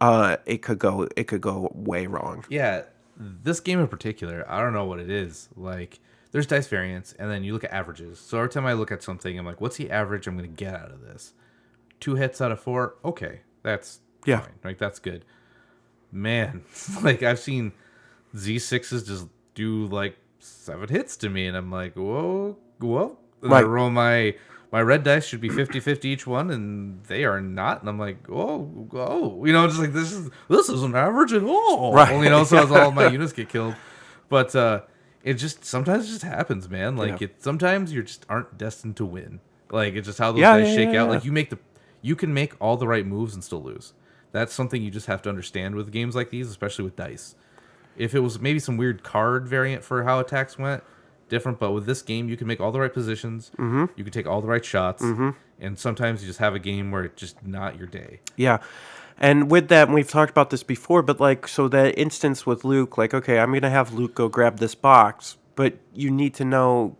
it could go way wrong. Yeah, this game in particular, I don't know what it is. Like, there's dice variance, and then you look at averages. So every time I look at something, I'm like, what's the average I'm going to get out of this? 2 hits out of 4? Okay, that's Yeah. fine. Like, that's good. Man, like, I've seen Z6s just do, like, 7 hits to me, and I'm like, whoa, whoa. And I Right. roll my red dice should be 50-50 each one, and they are not. And I'm like, oh. Just like, this isn't average at all. Right. So as all my units get killed. But it just sometimes it just happens, man. Like Yeah. sometimes you just aren't destined to win. Like it's just how those Yeah, dice yeah, shake yeah, out. yeah. Like you can make all the right moves and still lose. That's something you just have to understand with games like these, especially with dice. If it was maybe some weird card variant for how attacks went, different. But with this game, you can make all the right positions. Mm-hmm. You can take all the right shots. Mm-hmm. And sometimes you just have a game where it's just not your day. Yeah. And with that, and we've talked about this before, but like, so that instance with Luke, like, okay, I'm going to have Luke go grab this box, but you need to know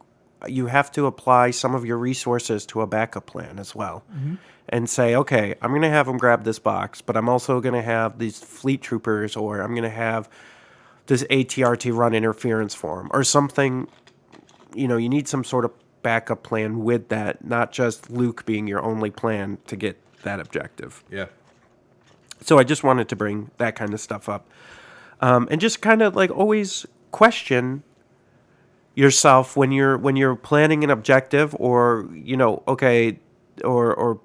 you have to apply some of your resources to a backup plan as well. Mm-hmm. And say, okay, I'm going to have him grab this box, but I'm also going to have these fleet troopers, or I'm going to have this ATRT run interference for him, or something. You need some sort of backup plan with that, not just Luke being your only plan to get that objective. Yeah. So I just wanted to bring that kind of stuff up. And just kind of like always question yourself when you're planning an objective, or okay, or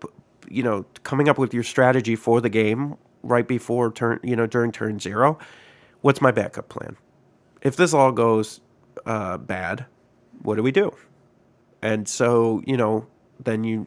coming up with your strategy for the game right before during turn zero. What's my backup plan? If this all goes bad, what do we do? And so, then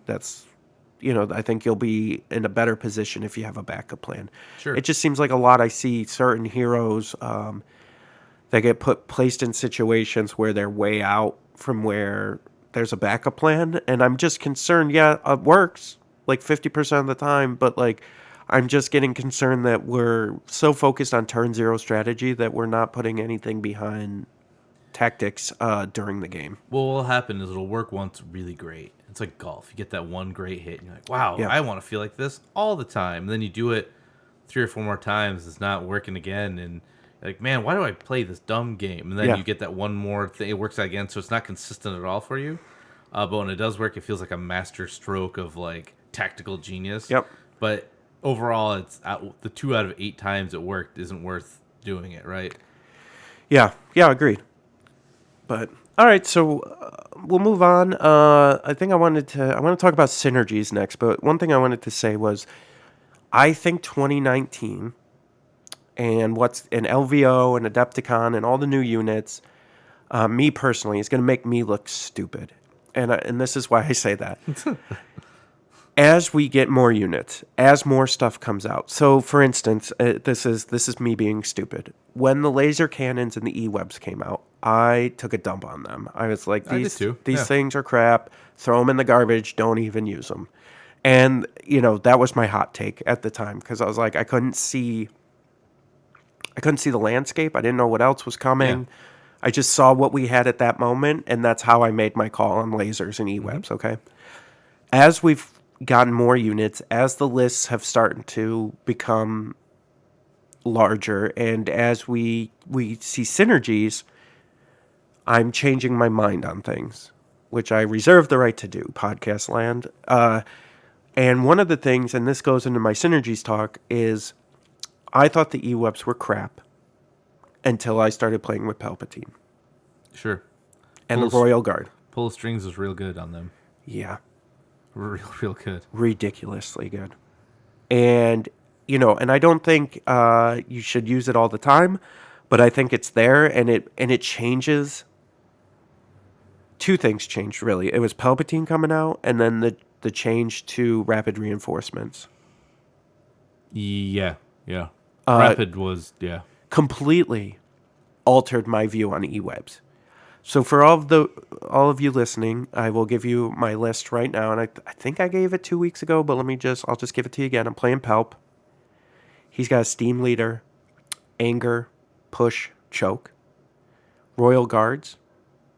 I think you'll be in a better position if you have a backup plan. Sure. It just seems like a lot I see certain heroes that get placed in situations where they're way out from where there's a backup plan. And I'm just concerned, yeah, it works like 50% of the time, but like, I'm just getting concerned that we're so focused on turn zero strategy that we're not putting anything behind tactics during the game. Well, what'll happen is it'll work once really great. It's like golf. You get that one great hit, and you're like, wow, Yeah. I want to feel like this all the time. And then you do it 3 or 4 more times, it's not working again. And you're like, man, why do I play this dumb game? And then Yeah. you get that one more thing, it works out again. So it's not consistent at all for you. But when it does work, it feels like a master stroke of like tactical genius. Yep. But overall, the 2 out of 8 times it worked isn't worth doing it, right? Yeah. Yeah. Agreed. But all right, so we'll move on. I think I want to talk about synergies next. But one thing I wanted to say was I think 2019 and what's an LVO and Adepticon and all the new units, me personally, is going to make me look stupid. And this is why I say that. As we get more units, as more stuff comes out. So, for instance, this is me being stupid. When the laser cannons and the E-webs came out, I took a dump on them. I was like, I did too. these Yeah. things are crap. Throw them in the garbage. Don't even use them. And that was my hot take at the time because I was like, I couldn't see the landscape. I didn't know what else was coming. Yeah. I just saw what we had at that moment, and that's how I made my call on lasers and E-webs. Okay, as we've gotten more units, as the lists have started to become larger, and as we see synergies, I'm changing my mind on things, which I reserve the right to do, podcast land. And one of the things, and this goes into my synergies talk, is I thought the E-webs were crap until I started playing with Palpatine Sure. and Pull the Royal Guard. Pull the strings was real good on them. Yeah, Real good. ridiculously good. And, and I don't think you should use it all the time, but I think it's there, and it changes. Two things changed, really. It was Palpatine coming out, and then the change to rapid reinforcements. Yeah. Rapid was, yeah. Completely altered my view on E-webs. So for all of you listening, I will give you my list right now, and I think I gave it 2 weeks ago, but I'll just give it to you again. I'm playing Palp. He's got a Steam Leader, Anger, Push, Choke, Royal Guards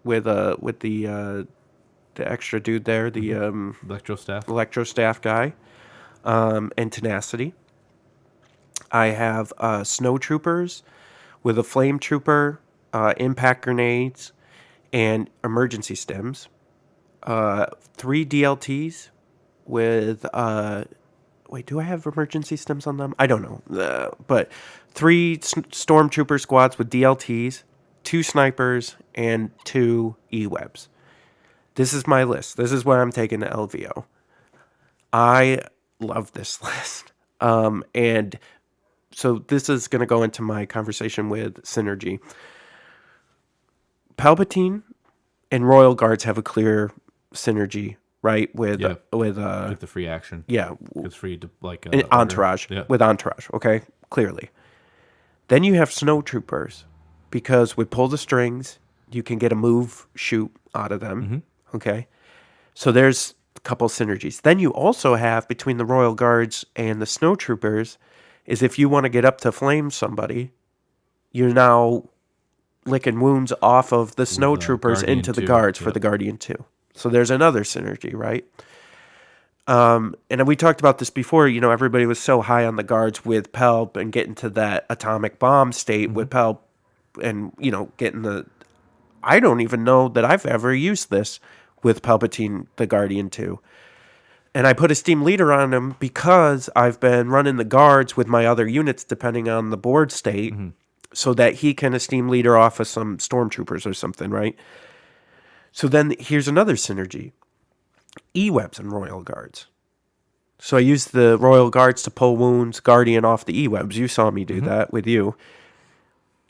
with the extra dude there, the Electro Staff guy, and Tenacity. I have Snow Troopers with a Flame Trooper, Impact Grenades, and Emergency Stims. 3 DLTs with... wait, do I have Emergency Stims on them? I don't know. But 3 Stormtrooper squads with DLTs, 2 Snipers, and 2 E-Webs. This is my list. This is what I'm taking to LVO. I love this list. And so this is going to go into my conversation with Synergy. Palpatine and Royal Guards have a clear synergy, right? With the free action. Yeah. It's free to like Entourage. Yeah. With Entourage, okay? Clearly. Then you have Snow Troopers, because with Pull the Strings, you can get a move shoot out of them, okay? So there's a couple synergies. Then you also have, between the Royal Guards and the Snow Troopers, is if you want to get up to flame somebody, you're now licking wounds off of the Snow Troopers Guardian into the 2, guards for yep. the Guardian 2. So there's another synergy, right? And we talked about this before. Everybody was so high on the guards with Pelp and getting to that atomic bomb state with Pelp and, getting the... I don't even know that I've ever used this with Palpatine, the Guardian 2. And I put a Steam Leader on him because I've been running the guards with my other units depending on the board state so that he can Steam Leader off of some Stormtroopers or something, right? So then here's another synergy. E-Webs and Royal Guards. So I use the Royal Guards to pull wounds, Guardian off the E-Webs. You saw me do that with you.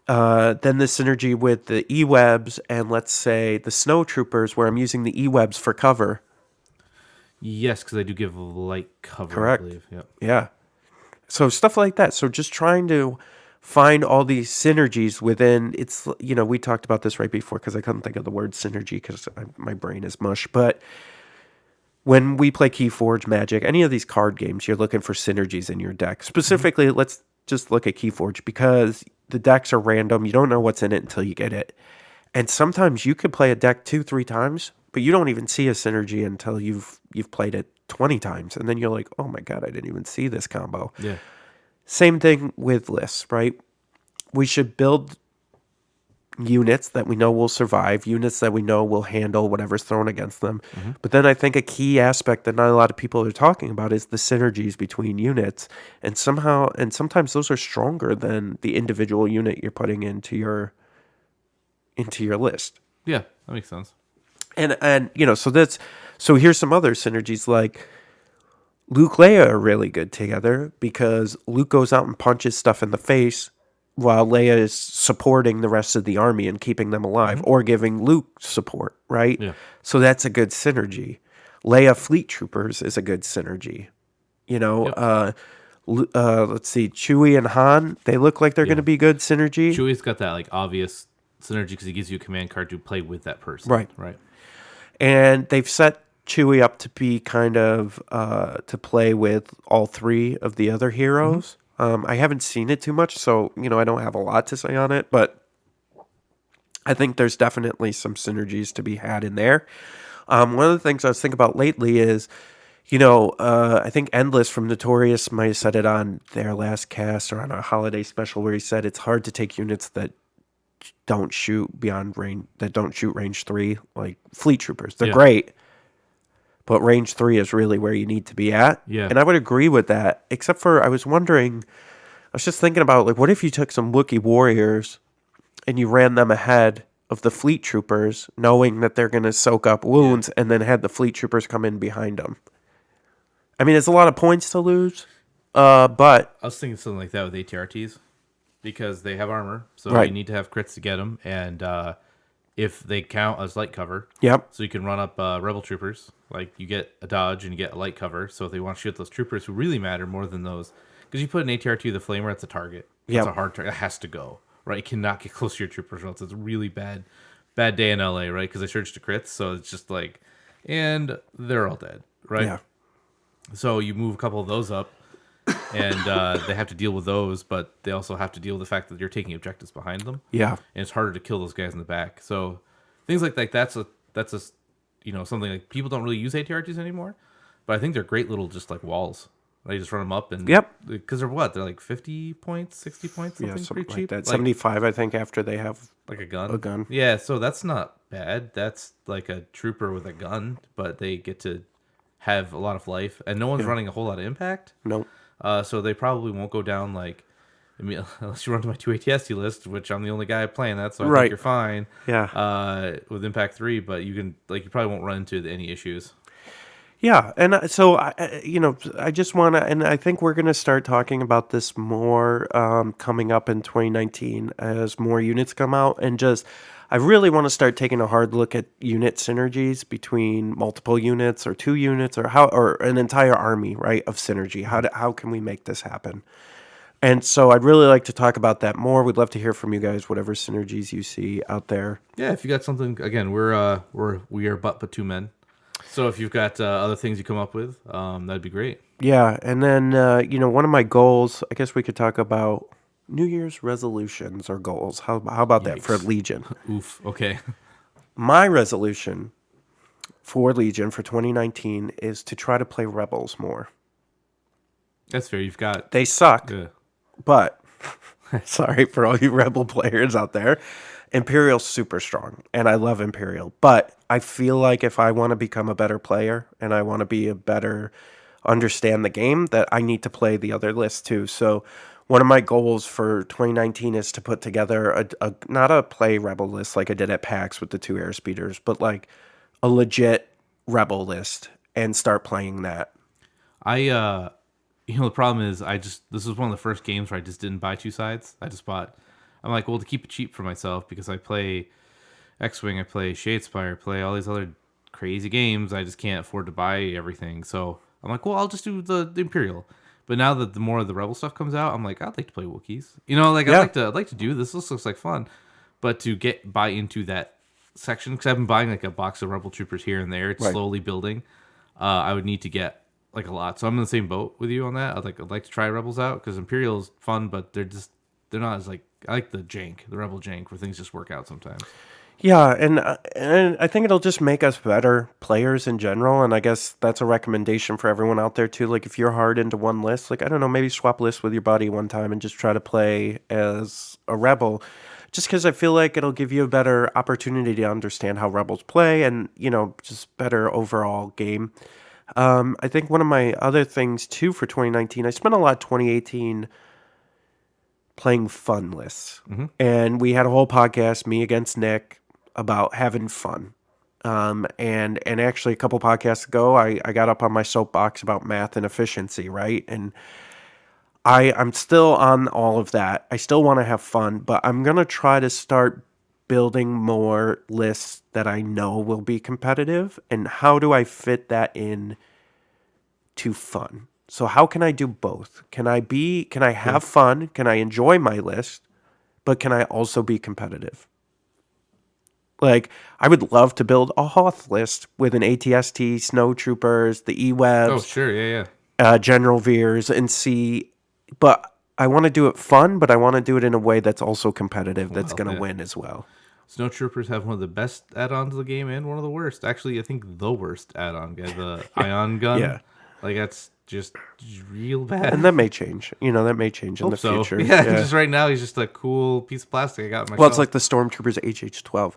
Then the synergy with the E-Webs and let's say the Snow Troopers where I'm using the E-Webs for cover. Yes, because they do give light cover, I Correct. believe. Yep. Yeah. So stuff like that. So just trying to find all these synergies within it's we talked about this right before because I couldn't think of the word synergy because my brain is mush. But when we play Keyforge, Magic, any of these card games, you're looking for synergies in your deck. Specifically, let's just look at Keyforge because the decks are random. You don't know what's in it until you get it. And sometimes you could play a deck 2-3 times, but you don't even see a synergy until you've played it 20 times. And then you're like, oh my God, I didn't even see this combo. Yeah. Same thing with lists, right? We should build units that we know will survive, units that we know will handle whatever's thrown against them. But then I think a key aspect that not a lot of people are talking about is the synergies between units. And sometimes those are stronger than the individual unit you're putting into your list. Yeah, that makes sense. And so here's some other synergies like Luke Leia are really good together because Luke goes out and punches stuff in the face while Leia is supporting the rest of the army and keeping them alive or giving Luke support, right? Yeah. So that's a good synergy. Leia Fleet Troopers is a good synergy. Yep. Let's see, Chewie and Han, they look like they're going to be good synergy. Chewie's got that like obvious synergy because he gives you a command card to play with that person. Right. Right. And they've set Chewie up to be kind of to play with all three of the other heroes. I haven't seen it too much, so I don't have a lot to say on it, but I think there's definitely some synergies to be had in there. One of the things I was thinking about lately is, I think Endless from Notorious might have said it on their last cast or on a holiday special where he said it's hard to take units that don't shoot beyond range, that don't shoot range 3, like Fleet Troopers. They're great, but range 3 is really where you need to be at. Yeah. And I would agree with that, except for I was just thinking about, like, what if you took some Wookiee warriors and you ran them ahead of the Fleet Troopers, knowing that they're going to soak up wounds, and then had the Fleet Troopers come in behind them? I mean, it's a lot of points to lose, but... I was thinking something like that with ATRTs because they have armor, so Right. you need to have crits to get them, and if they count as light cover, Yep. so you can run up Rebel Troopers, like you get a dodge and you get a light cover, so if they want to shoot those troopers who really matter more than those, because you put an ATRT with a flamer, it's a target. It's Yep. a hard target. It has to go, right? You cannot get close to your troopers, or else it's a really bad day in LA, right? Because they surge to crits, so it's just like, and they're all dead, right? Yeah. So you move a couple of those up, and they have to deal with those, but they also have to deal with the fact that you're taking objectives behind them. Yeah. And it's harder to kill those guys in the back. So things like that, that's a something like people don't really use ATRTs anymore, but I think they're great little just like walls. They just run them up and because they're like 50 points, 60 points, something something pretty cheap. like that. 75, I think, after they have like a gun. a gun. Yeah, so that's not bad. That's like a trooper with a gun, but they get to have a lot of life, and no one's running a whole lot of impact. No. So they probably won't go down like, I mean, unless you run to my 2 ATST list, which I'm the only guy playing that, so I think you're fine. Yeah. With Impact 3, but you probably won't run into any issues. Yeah, and so I just want to, and I think we're going to start talking about this more coming up in 2019 as more units come out, and I really want to start taking a hard look at unit synergies between multiple units or 2 units or an entire army, right, of synergy. How can we make this happen? And so I'd really like to talk about that more. We'd love to hear from you guys, whatever synergies you see out there. Yeah, if you got something, again, we are but 2 men. So if you've got other things you come up with, that'd be great. Yeah, and then one of my goals, I guess we could talk about New Year's resolutions or goals. How about that for Legion? Oof. Okay. My resolution for Legion for 2019 is to try to play Rebels more. That's fair. You've got They suck, but sorry for all you Rebel players out there. Imperial's super strong, and I love Imperial. But I feel like if I want to become a better player and I want to be a better understand the game, that I need to play the other lists too. So one of my goals for 2019 is to put together a not a play Rebel list like I did at PAX with the 2 airspeeders, but like a legit Rebel list and start playing that. I the problem is this was one of the first games where I just didn't buy two sides. I just bought. I'm like, well, to keep it cheap for myself because I play X-Wing, I play Shadespire, I play all these other crazy games. I just can't afford to buy everything. So I'm like, well, I'll just do the Imperial. But now that the more of the Rebel stuff comes out, I'm like, I'd like to play Wookiees. Like Yeah, I'd like to do this. This looks like fun. But to buy into that section, because I've been buying like a box of Rebel Troopers here and there. It's right. slowly building. I would need to get like a lot. So I'm in the same boat with you on that. I'd like to try Rebels out because Imperial's fun, but they're not as like I like the Rebel jank where things just work out sometimes. Yeah, and I think it'll just make us better players in general. And I guess that's a recommendation for everyone out there too. Like if you're hard into one list, like I don't know, maybe swap lists with your buddy one time and just try to play as a rebel. Just because I feel like it'll give you a better opportunity to understand how rebels play, and just better overall game. I think one of my other things too for 2019, I spent a lot of 2018 playing fun lists. Mm-hmm. And we had a whole podcast, me against Nick, about having fun. And actually a couple podcasts ago, I got up on my soapbox about math and efficiency, right? And I'm still on all of that. I still want to have fun, but I'm going to try to start building more lists that I know will be competitive. And how do I fit that in to fun? So how can I do both? Can I Yeah. have fun? Can I enjoy my list? But can I also be competitive? Like, I would love to build a Hoth list with an ATST, Snow Troopers, the Oh, E-Webs, sure. Yeah, yeah. General Veers, and see. But I want to do it fun, but I want to do it in a way that's also competitive, that's Well, going to yeah. win as well. Snow Troopers have one of the best add-ons to the game and one of the worst. Actually, I think the worst add-on guy, the ion gun. Yeah. Like that's just real And bad. that may change. That may change in Hope the so. future. Yeah, Yeah. just right now he's just a cool piece of plastic I got on my Well, it's shelf. like the Stormtroopers HH-12.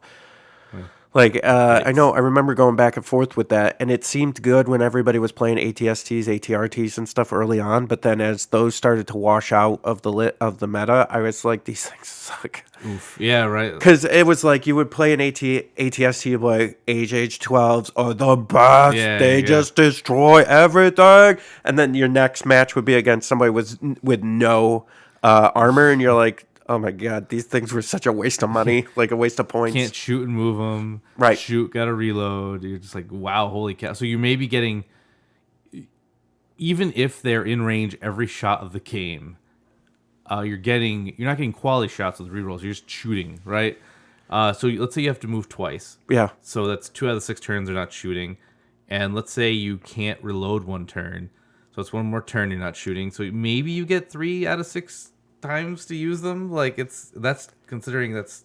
Yeah. Like, I know, Yikes. I remember going back and forth with that, and it seemed good when everybody was playing ATSTs, ATRTs, and stuff early on. But then, as those started to wash out of the meta, I was like, these things suck. Oof. Yeah, right. Because it was like you would play an ATST, you'd be like HH-12s are the best. Yeah, They yeah. just destroy everything. And then your next match would be against somebody with no armor, and you're like, oh my god, these things were such a waste of money, like a waste of points. Can't shoot and move them. Right. Shoot, gotta reload. You're just like, wow, holy cow. So you may be getting, even if they're in range every shot of the game, you're not getting quality shots with rerolls. You're just shooting, right? So let's say you have to move twice. Yeah. So that's 2 out of the 6 turns they're not shooting. And let's say you can't reload one turn. So it's one more turn you're not shooting. So maybe you get 3 out of 6 times to use them. Like that's considering that's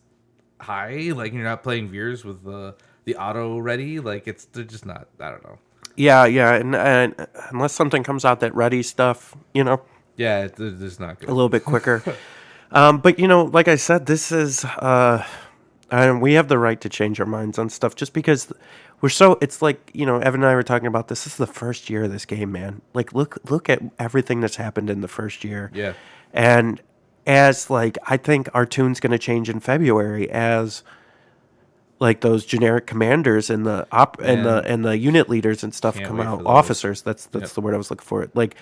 high. Like you're not playing Veers with the auto ready. Like they're just not. I don't know. Yeah, yeah, and unless something comes out that ready stuff, Yeah, they're just not a good. little bit quicker. But like I said, this is, and we have the right to change our minds on stuff just because it's like, Evan and I were talking about this. This is the first year of this game, man. Like, look at everything that's happened in the first year. Yeah. And as, like, I think our tune's going to change in February as, like, those generic commanders and the Man, and the unit leaders and stuff can't come wait out, for those. officers. That's Yep. the word I was looking for. Like,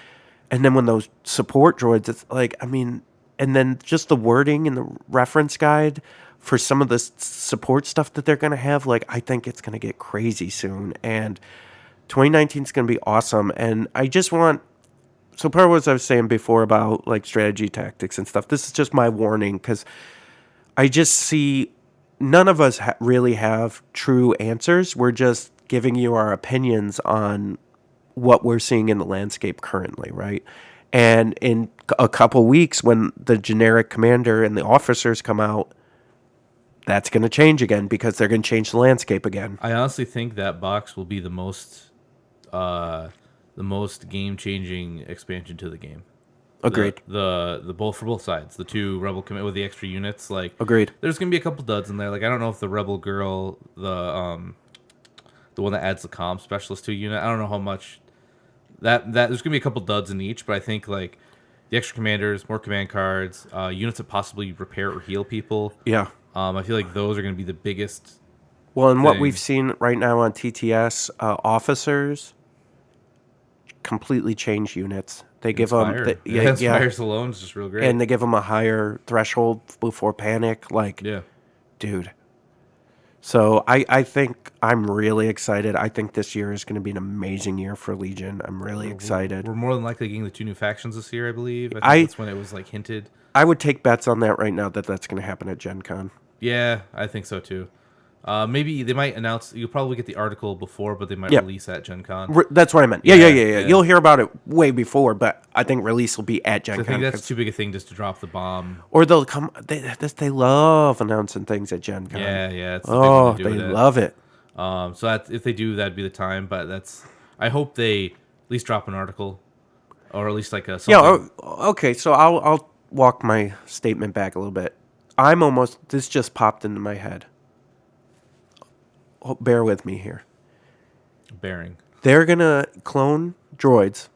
and then when those support droids, it's like, I mean, and then just the wording in the reference guide for some of the support stuff that they're going to have, like, I think it's going to get crazy soon. And 2019 is going to be awesome. And I just want, so part of what I was saying before about like strategy tactics and stuff, this is just my warning because I just see none of us really have true answers. We're just giving you our opinions on what we're seeing in the landscape currently, right? And in a couple weeks, when the generic commander and the officers come out, that's going to change again because they're going to change the landscape again. I honestly think that box will be uh, the most game changing expansion to the game. Agreed. The both for both sides. The 2 rebel commit with the extra units. Like Agreed. there's gonna be a couple duds in there. Like I don't know if the rebel girl, the one that adds the comm specialist to a unit. I don't know how much that there's gonna be a couple duds in each, but I think like the extra commanders, more command cards, units that possibly repair or heal people. Yeah. I feel like those are gonna be the biggest Well, and what we've thing. seen right now on TTS, officers completely change units. They give them, Inspire. yeah, yeah, Inspires alone is just real great. and they give them a higher threshold before panic. Like, Yeah. dude. So I think I'm really excited. I think this year is going to be an amazing year for Legion. I'm really excited. We're more than likely getting the 2 new factions this year, I believe. I think I that's when it was like hinted. I would take bets on that right now that that's going to happen at Gen Con. Yeah, I think so too. Maybe they might announce. You'll probably get the article before, but they might Yeah, release at Gen Con. that's what I meant. Yeah, yeah, Yeah, yeah, yeah. yeah. You'll hear about it way before, but I think release will be at So Gen I think Con. that's too big a thing just to drop the bomb. Or they'll come. They love announcing things at Gen Con. Yeah, yeah, it's a big one to Oh, do they it at. love it. So that if they do, that'd be the time. But that's. I hope they at least drop an article, or at least like a Yeah. something. Okay. So I'll walk my statement back a little bit. I'm almost. This just popped into my head. Oh, bear with me here. Bearing. They're gonna clone droids.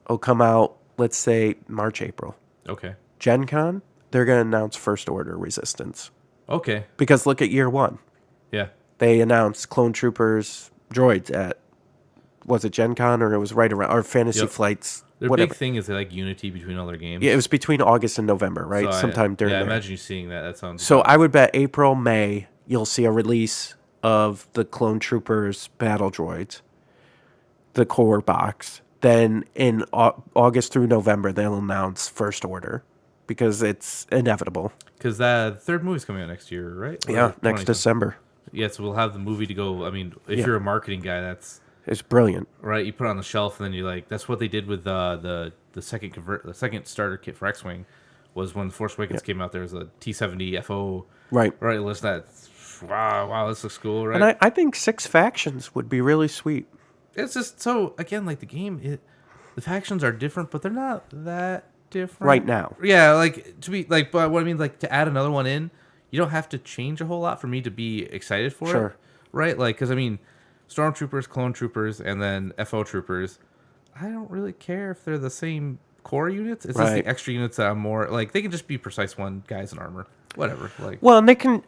Will come out. Let's say March, April. Okay. Gen Con. They're gonna announce First Order Resistance Okay. because look at year one. Yeah. They announced clone troopers droids at, was it Gen Con or it was right around, or Fantasy Yep. Flights, Their whatever. big thing is they like unity between all their games. Yeah, it was between August and November, right? So Sometime during yeah, I there. imagine you seeing that. That sounds. So I would bet April, May, you'll see a release of the clone troopers battle droids, the core box. Then in August through November, they'll announce First Order because it's inevitable. Because the third movie's coming out next year, right? Or Yeah, next 20 December. Yeah, so we'll have the movie to go. I mean, if Yeah. you're a marketing guy, that's It's brilliant. right. You put it on the shelf, and then you like. That's what they did with the second starter kit for X-wing, was when Force Awakens came out. There was a T-70 FO. Right. Right. List that. Wow, this looks cool, right? And I think 6 factions would be really sweet. It's just so again, like the game. The factions are different, but they're not that different Right now. Yeah, like to be like, but what I mean, like to add another one in, you don't have to change a whole lot for me to be excited for it, Sure. right? Like, because I mean, stormtroopers, clone troopers, and then FO troopers. I don't really care if they're the same core units. It's just Right. the extra units that I'm more like. They can just be precise one guys in armor, whatever. Like, Well, and they can,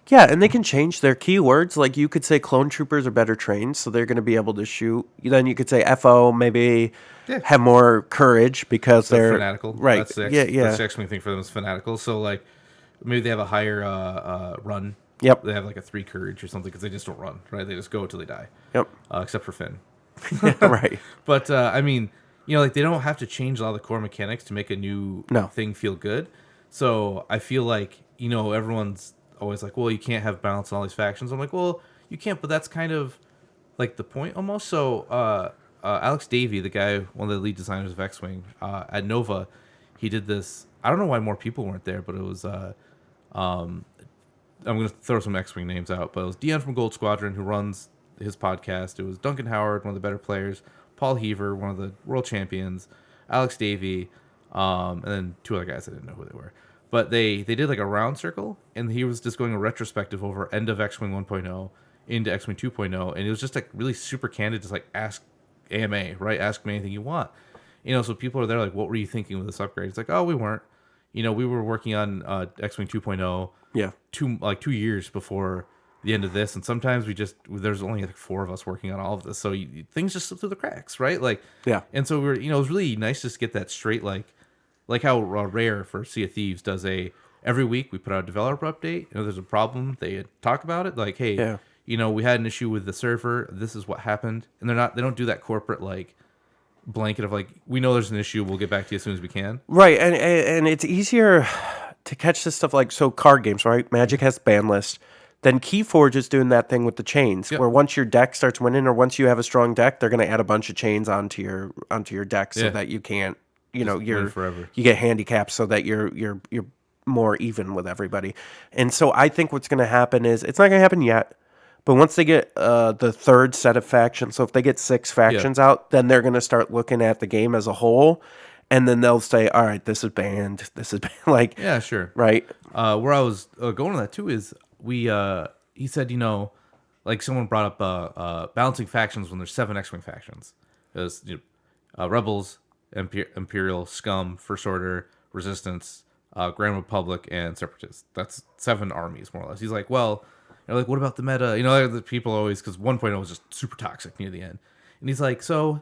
yeah, and they can change their keywords. Like you could say clone troopers are better trained, so they're going to be able to shoot. Then you could say FO maybe Yeah. have more courage because they're fanatical, right? That's the Yeah, that's the yeah, X-wing thing for them is fanatical. So like, maybe they have a higher run. Yep. They have like a 3 courage or something because they just don't run, right? They just go until they die. yep, Except for Finn. right. But I mean, like they don't have to change a lot of the core mechanics to make a new No. thing feel good. So I feel like everyone's always like, well, you can't have balance in all these factions. I'm like, well, you can't, but that's kind of like the point almost. So Alex Davey, the guy, one of the lead designers of X-Wing at Nova, he did this. I don't know why more people weren't there, but it was. I'm going to throw some X-Wing names out, but it was Dion from Gold Squadron who runs his podcast. It was Duncan Howard, one of the better players, Paul Heaver, one of the world champions, Alex Davey, and then 2 other guys I didn't know who they were. But they did like a round circle, and he was just going a retrospective over end of X-Wing 1.0 into X-Wing 2.0, and it was just like really super candid, just like ask AMA, right? Ask me anything you want. So people are there like, what were you thinking with this upgrade? It's like, oh, we weren't. We were working on X-Wing 2.0 Yeah, 2 years before the end of this, and sometimes there's only like 4 of us working on all of this, so things just slip through the cracks, right? Like, yeah, and so it was really nice just to get that straight, like how Rare for Sea of Thieves does every week we put out a developer update. There's a problem, they talk about it, like, hey, yeah. we had an issue with the server, this is what happened, and they don't do that corporate like blanket of like, we know there's an issue, we'll get back to you as soon as we can. Right, and it's easier to catch this stuff like card games, right? Magic has ban list. Then Keyforge is doing that thing with the chains, Yep. where once your deck starts winning, or once you have a strong deck, they're going to add a bunch of chains onto your deck so Yeah. that you can't, Win forever. you get handicapped so that you're more even with everybody. And so I think what's going to happen is it's not going to happen yet, but once they get the third set of factions, so if they get 6 factions out, then they're going to start looking at the game as a whole, and then they'll say, all right, this is banned, this is banned. Like, Yeah, sure. right? Where I was going to that too is he said, like someone brought up balancing factions when there's 7 X-Wing factions. There's Rebels, Imperial, Scum, First Order, Resistance, Grand Republic, and Separatists. That's 7 armies, more or less. He's like, well, like, what about the meta? The people always, because 1.0 was just super toxic near the end. And he's like, so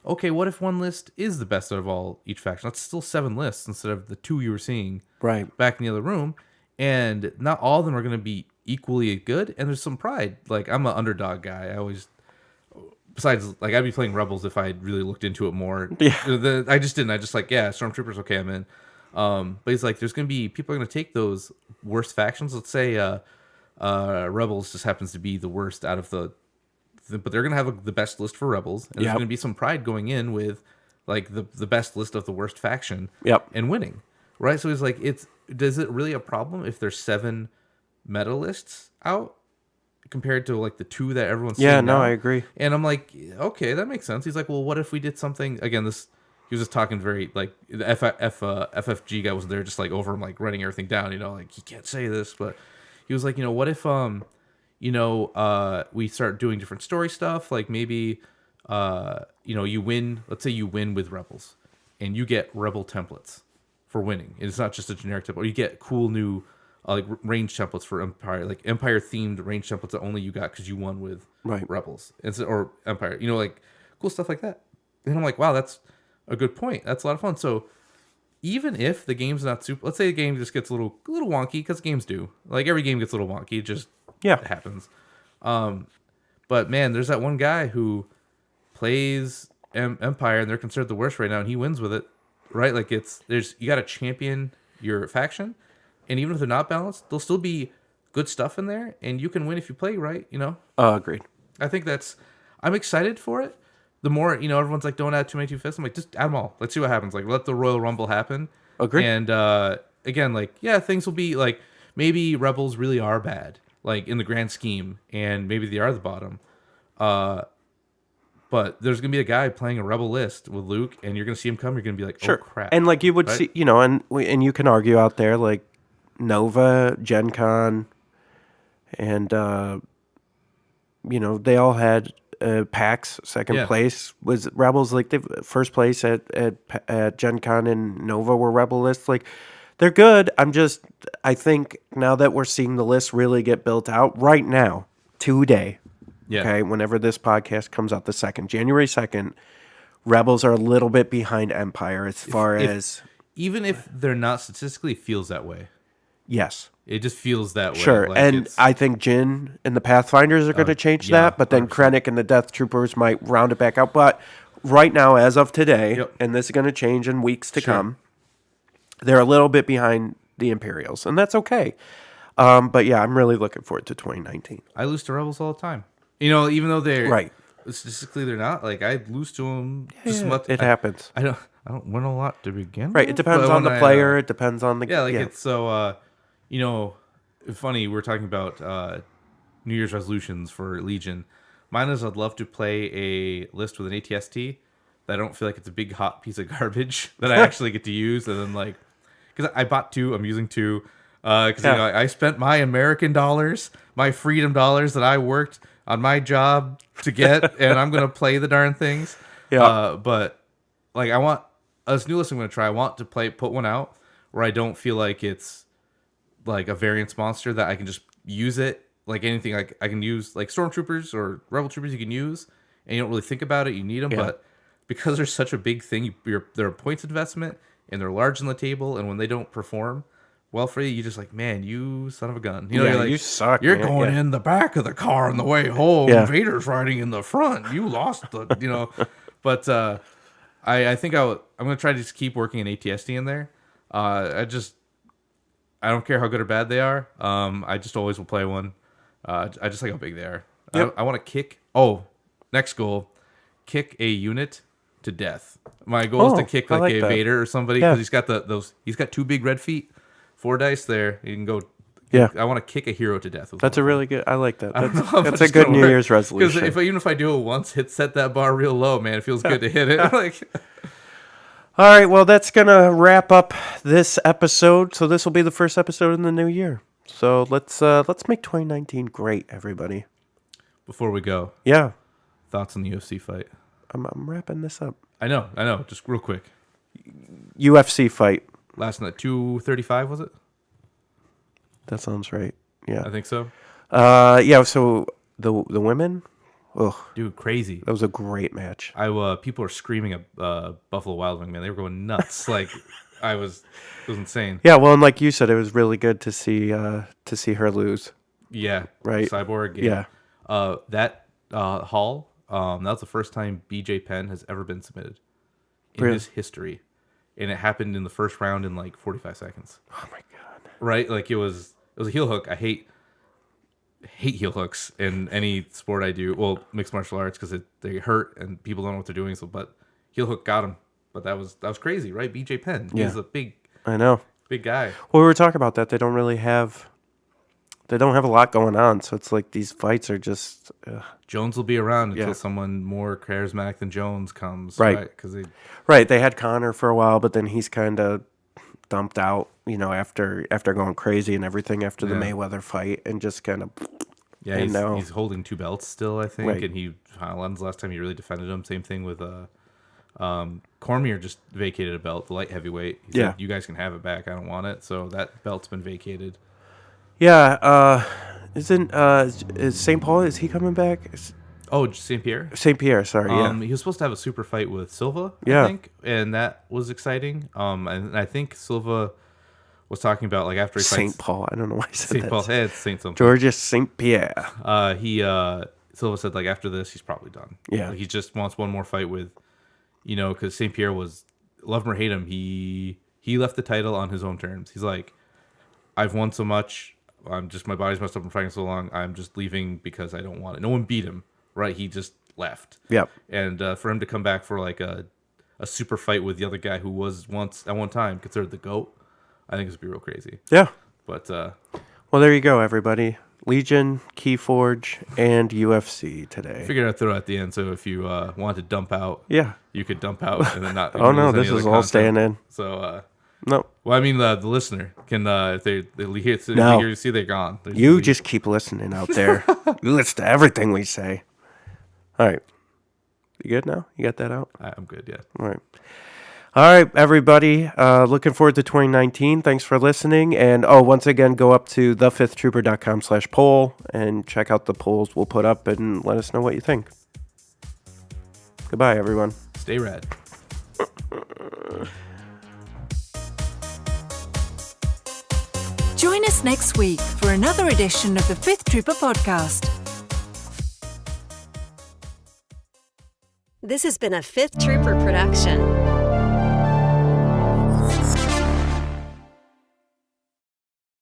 okay, what if one list is the best out of all each faction? That's still 7 lists instead of the 2 you were seeing Right. back in the other room. And not all of them are going to be equally good. And there's some pride. Like, I'm an underdog guy. I always, besides, like, I'd be playing Rebels if I really looked into it more. Yeah. I just didn't. I just like, yeah, Stormtroopers, okay, I'm in. But he's like, there's going to be people are going to take those worst factions. Let's say Rebels just happens to be the worst out of but they're gonna have the best list for Rebels, and there's Yep. gonna be some pride going in with like the best list of the worst faction, Yep. and winning, right? So it's like does it really a problem if there's 7 meta lists out compared to like the 2 that everyone's Yeah, seeing no, I now? agree. And I'm like, okay, that makes sense. He's like, well, what if we did something again? This he was just talking very like the FFG guy was there, just like over him, like writing everything down. Like he can't say this, but he was like, what if we start doing different story stuff, like maybe you win, let's say you win with Rebels and you get Rebel templates for winning. It's not just a generic template, or you get cool new like range templates for Empire, like Empire themed range templates that only you got because you won with Right. Rebels or Empire, like cool stuff like that. And I'm like, wow, that's a good point. That's a lot of fun. So even if the game's not super, let's say the game just gets a little wonky, because games do, like every game gets a little wonky, it just Yeah. happens. But man, there's that one guy who plays Empire, and they're considered the worst right now, and he wins with it, right? Like you got to champion your faction, and even if they're not balanced, there'll still be good stuff in there, and you can win if you play right. Agreed. I think I'm excited for it. The more everyone's like, don't add too many 2 fists. I'm like, just add them all. Let's see what happens. Like, let the Royal Rumble happen. Agreed. And again, like, yeah, things will be like maybe Rebels really are bad, like in the grand scheme, and maybe they are the bottom. But there's gonna be a guy playing a Rebel list with Luke, and you're gonna see him come. You're gonna be like, oh Sure. crap. And like you would Right? see, and you can argue out there like Nova, Gen Con, and they all had PAX second Yeah. place was Rebels. Like the first place at Gen Con and Nova were Rebel lists. Like they're good. I think now that we're seeing the list really get built out right now, today. Yeah. Okay, whenever this podcast comes out, January 2nd, Rebels are a little bit behind Empire as far as Even if they're not statistically, it feels that way. yes. It just feels that way. Sure, Like and I think Jin and the Pathfinders are going to change yeah, that, but then 100%. Krennic and the Death Troopers might round it back out. But right now, as of today, Yep. and this is going to change in weeks to Sure. come, they're a little bit behind the Imperials, and that's okay. But yeah, I'm really looking forward to 2019. I lose to Rebels all the time. Even though they're Right. statistically they're not, like I lose to them just as much. It happens. I don't win a lot to begin Right. It with, depends but on when the player. It depends on the it's so funny. We're talking about New Year's resolutions for Legion. Mine is I'd love to play a list with an ATST that I don't feel like it's a big hot piece of garbage that I actually get to use, and then like because I bought 2, I'm using 2 because I spent my American dollars, my freedom dollars that I worked on my job to get, and I'm gonna play the darn things. Yeah. But like I want this new list I'm gonna try. I want to put one out where I don't feel like it's like a variance monster that I can just use it like anything. Like I can use like stormtroopers or rebel troopers you can use, and you don't really think about it. You need them, Yeah. but because they're such a big thing, they're a points investment and they're large on the table. And when they don't perform well for you, you just like, man, you son of a gun. Yeah, you're like, you suck, You're man. going Yeah. in the back of the car on the way home. Yeah. Vader's riding in the front. You lost the. But I think I'm gonna try to just keep working an ATSD in there. I don't care how good or bad they are. I just always will play one. I just like how big they are. Yep. I want to kick. Oh, next goal, kick a unit to death. My goal is to kick I like a that. Vader or somebody because Yeah. he's got he's got 2 big red feet, 4 dice there. You can go. Yeah. I want to kick a hero to death. That's a really good. I like that. I don't know if That's it's a good gonna New work. Year's resolution. Because even if I do it once, set that bar real low, man. It feels good to hit it. Like, All right, well, that's going to wrap up this episode. So this will be the first episode in the new year. So let's make 2019 great, everybody. before we go, Yeah, thoughts on the UFC fight? I'm wrapping this up. I know. Just real quick. UFC fight. Last night, 235 was it? That sounds right. I Yeah. think so. Yeah. So the women, Oh, Dude, crazy. that was a great match. People were screaming at Buffalo Wild Wing, man. They were going nuts. Like, it was insane. Yeah, well, and like you said, it was really good to see her lose. Yeah, Right. Cyborg. Yeah. That Hall. That was the first time BJ Penn has ever been submitted in Really? his history, and it happened in the first round in like 45 seconds. Oh my god. Right? Like it was a heel hook. I hate heel hooks in any sport I do. Well, mixed martial arts because they hurt and people don't know what they're doing. So, but heel hook got him. But that was crazy, right? BJ Penn. Yeah. He's a big I know. guy. Well, we were talking about that. They don't have a lot going on, so it's like these fights are just Jones will be around until Yeah. someone more charismatic than Jones comes, Right. right? Because right. They had Connor for a while, but then he's kind of dumped out, after going crazy and everything after the Yeah. Mayweather fight, and just kind of yeah, And now- he's holding 2 belts still, I think. Right. And when's the last time he really defended him? Same thing with Cormier just vacated a belt, the light heavyweight. He Yeah. said, you guys can have it back. I don't want it. So that belt's been vacated. yeah. Is St. Paul? Is he coming back? Oh, St. Pierre? St. Pierre, sorry. Yeah. He was supposed to have a super fight with Silva, Yeah. I think, and that was exciting. And I think Silva was talking about like after he St. fights Paul. I don't know why I said St. that. Paul, hey, it's St. something. Georges St. Pierre. Silva said like after this he's probably done. Yeah. Like, he just wants one more fight with, because St. Pierre was, love him or hate him, he left the title on his own terms. He's like, I've won so much. My body's messed up from fighting so long. I'm just leaving because I don't want it. No one beat him, right? He just left. Yep. And for him to come back for like a super fight with the other guy who was once at one time considered the GOAT, I think it's be real crazy. Yeah. But Well, there you go, everybody. Legion, Keyforge, and UFC today. figured I'd throw it at the end. So if you want to dump out, Yeah. you could dump out and then not. Oh, no, lose any this other is all content. staying in. So, No. well, I mean, the listener can if they hear, No. you see they're gone. They're You leave. just keep listening out there. You listen to everything we say. All right. You good now? You got that out? I'm good. Yeah. All right. All right, everybody. Looking forward to 2019. Thanks for listening. And, once again, go up to thefifthtrooper.com/poll and check out the polls we'll put up and let us know what you think. Goodbye, everyone. Stay rad. Join us next week for another edition of the Fifth Trooper podcast. This has been a Fifth Trooper production.